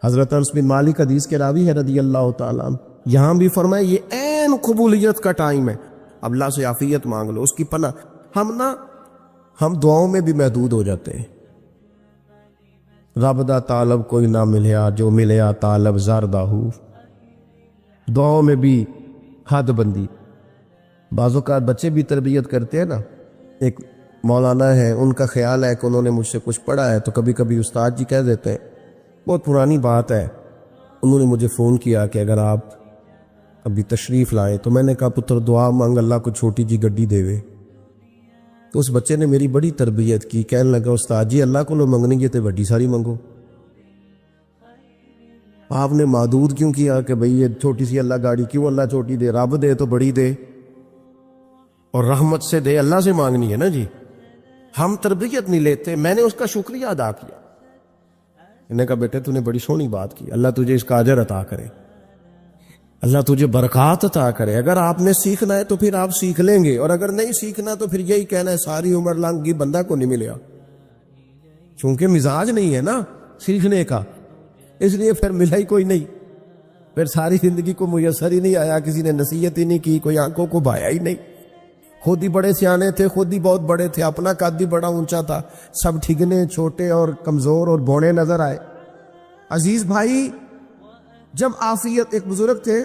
حضرت انس بن مالک حدیث کے راوی ہے رضی اللہ تعالیٰ عنہ. یہاں بھی فرمایا یہ عین قبولیت کا ٹائم ہے. اب اللہ سے عافیت مانگ لو، اس کی پناہ. ہم دعاؤں میں بھی محدود ہو جاتے ہیں. رب دا طالب کوئی نہ ملیا، جو ملیا طالب زردہ ہو. دعاؤں میں بھی حد بندی. بعض اوقات بچے بھی تربیت کرتے ہیں نا. ایک مولانا ہے، ان کا خیال ہے کہ انہوں نے مجھ سے کچھ پڑھا ہے تو کبھی کبھی استاد جی کہہ دیتے ہیں. بہت پرانی بات ہے، انہوں نے مجھے فون کیا کہ اگر آپ ابھی تشریف لائیں تو میں نے کہا پتر دعا مانگ اللہ کو چھوٹی جی گڈی دے وے. تو اس بچے نے میری بڑی تربیت کی، کہنے لگا استاد جی اللہ کو لو منگنی جی تے وڈی ساری منگو. آپ نے محدود کیوں کیا کہ بھئی یہ چھوٹی سی اللہ گاڑی کیوں اللہ چھوٹی دے؟ رب دے تو بڑی دے اور رحمت سے دے. اللہ سے مانگنی ہے نا جی. ہم تربیت نہیں لیتے. میں نے اس کا شکریہ ادا کیا. میں نے کہا بیٹے تو نے بڑی سونی بات کی، اللہ تجھے اس کا اجر عطا کرے، اللہ تجھے برکات عطا کرے. اگر آپ نے سیکھنا ہے تو پھر آپ سیکھ لیں گے، اور اگر نہیں سیکھنا تو پھر یہی کہنا ہے ساری عمر لنگ گئی بندہ کو نہیں ملیا. چونکہ مزاج نہیں ہے نا سیکھنے کا، اس لیے پھر ملا ہی کوئی نہیں. پھر ساری زندگی کو میسر ہی نہیں آیا، کسی نے نصیحت ہی نہیں کی، کوئی آنکھوں کو بھایا ہی نہیں. خود ہی بڑے سیانے تھے، خود ہی بہت بڑے تھے، اپنا قد بھی بڑا اونچا تھا، سب ٹھگنے چھوٹے اور کمزور اور بوڑے نظر آئے. عزیز بھائی، جب عافیت، ایک بزرگ تھے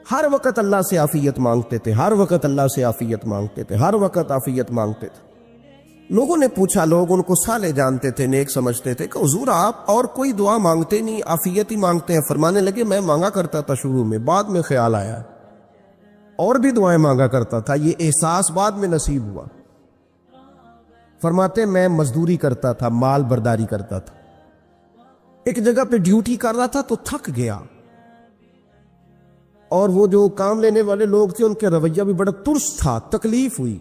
ہر وقت اللہ سے عافیت مانگتے تھے، ہر وقت اللہ سے عافیت مانگتے تھے، ہر وقت عافیت مانگتے تھے. لوگوں نے پوچھا، لوگ ان کو صالح جانتے تھے، نیک سمجھتے تھے کہ حضور آپ اور کوئی دعا مانگتے نہیں، عافیت ہی مانگتے ہیں. فرمانے لگے میں مانگا کرتا تھا شروع میں، بعد میں خیال آیا اور بھی دعائیں مانگا کرتا تھا، یہ احساس بعد میں نصیب ہوا. فرماتے میں مزدوری کرتا تھا، مال برداری کرتا تھا، ایک جگہ پہ ڈیوٹی کر رہا تھا تو تھک گیا، اور وہ جو کام لینے والے لوگ تھے ان کے رویہ بھی بڑا ترس تھا، تکلیف ہوئی.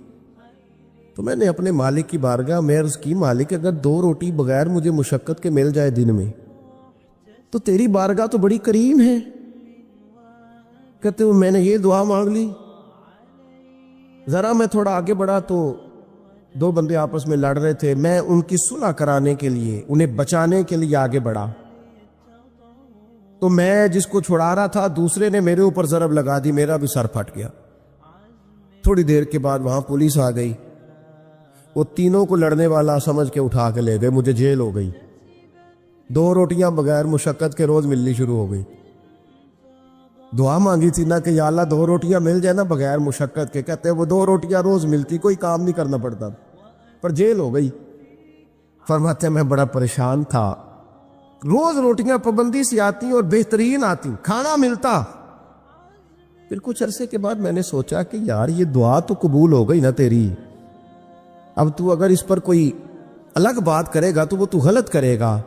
تو میں نے اپنے مالک کی بارگاہ میں عرض کی مالک اگر 2 روٹی بغیر مجھے مشقت کے مل جائے دن میں تو تیری بارگاہ تو بڑی کریم ہے. کہتے ہو میں نے یہ دعا مانگ لی. ذرا میں تھوڑا آگے بڑھا تو 2 بندے آپس میں لڑ رہے تھے، میں ان کی صلح کرانے کے لیے، انہیں بچانے کے لیے آگے بڑھا. تو میں جس کو چھڑا رہا تھا دوسرے نے میرے اوپر ضرب لگا دی، میرا بھی سر پھٹ گیا. تھوڑی دیر کے بعد وہاں پولیس آ گئی، وہ تینوں کو لڑنے والا سمجھ کے اٹھا کے لے گئے، مجھے جیل ہو گئی. 2 روٹیاں بغیر مشقت کے روز ملنی شروع ہو گئی. دعا مانگی تھی نا کہ یا اللہ 2 روٹیاں مل جائے نا بغیر مشقت کے. کہتے وہ 2 روٹیاں روز ملتی، کوئی کام نہیں کرنا پڑتا، پر جیل ہو گئی. فرماتے میں بڑا پریشان تھا، روز روٹیاں پابندی سے آتی اور بہترین آتی، کھانا ملتا. پھر کچھ عرصے کے بعد میں نے سوچا کہ یار یہ دعا تو قبول ہو گئی نا تیری، اب تو اگر اس پر کوئی الگ بات کرے گا تو وہ تو غلط کرے گا.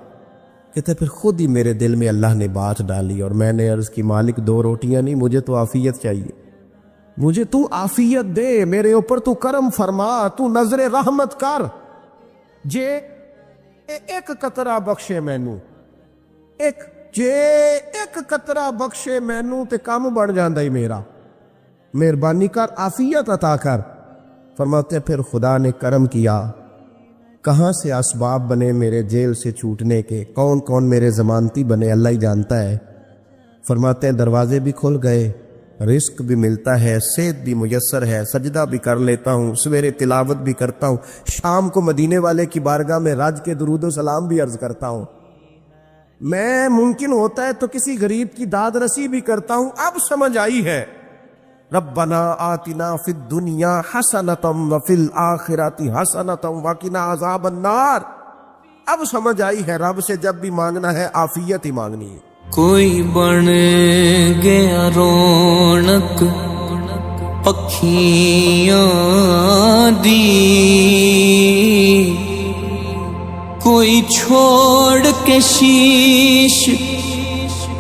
کہتے پھر خود ہی میرے دل میں اللہ نے بات ڈالی اور میں نے عرض کی مالک 2 روٹیاں نہیں، مجھے تو عافیت چاہیے، مجھے تو عافیت دے، میرے اوپر تو کرم فرما، تو نظر رحمت کر، جے ایک قطرہ بخشے مینوں، ایک قطرہ بخشے مینوں تے کام بن جاندا ہی میرا، مہربانی کر عافیت عطا کر. فرماتے پھر خدا نے کرم کیا، کہاں سے اسباب بنے میرے جیل سے چھوٹنے کے، کون کون میرے ضمانتی بنے اللہ ہی جانتا ہے. فرماتے ہیں دروازے بھی کھل گئے، رزق بھی ملتا ہے، صحت بھی میسر ہے، سجدہ بھی کر لیتا ہوں، سویرے تلاوت بھی کرتا ہوں، شام کو مدینے والے کی بارگاہ میں رج کے درود و سلام بھی عرض کرتا ہوں، میں ممکن ہوتا ہے تو کسی غریب کی داد رسی بھی کرتا ہوں. اب سمجھ آئی ہے ربنا آتنا فی الدنیا حسنۃ وفی الآخرۃ حسنۃ وقنا عذاب النار. اب سمجھ آئی ہے رب سے جب بھی مانگنا ہے عافیت ہی مانگنی ہے. کوئی بن گیا رونق پکھیاں دی، کوئی چھوڑ کے شیش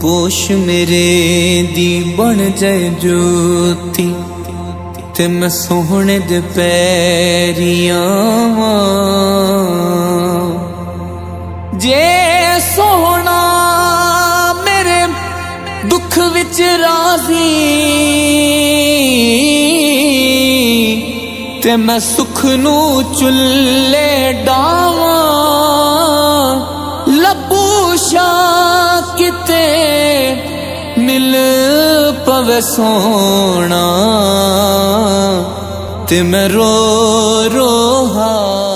پوش میرے دی بن جائے جوتی تے میں سوہنے دے پیریاں واں جے سوہنا میرے دکھ وچ راضی تے میں سکھ نو چلے ڈاواں لبو شاہ کتے مل پوے سونا تے میں رو رو ہاں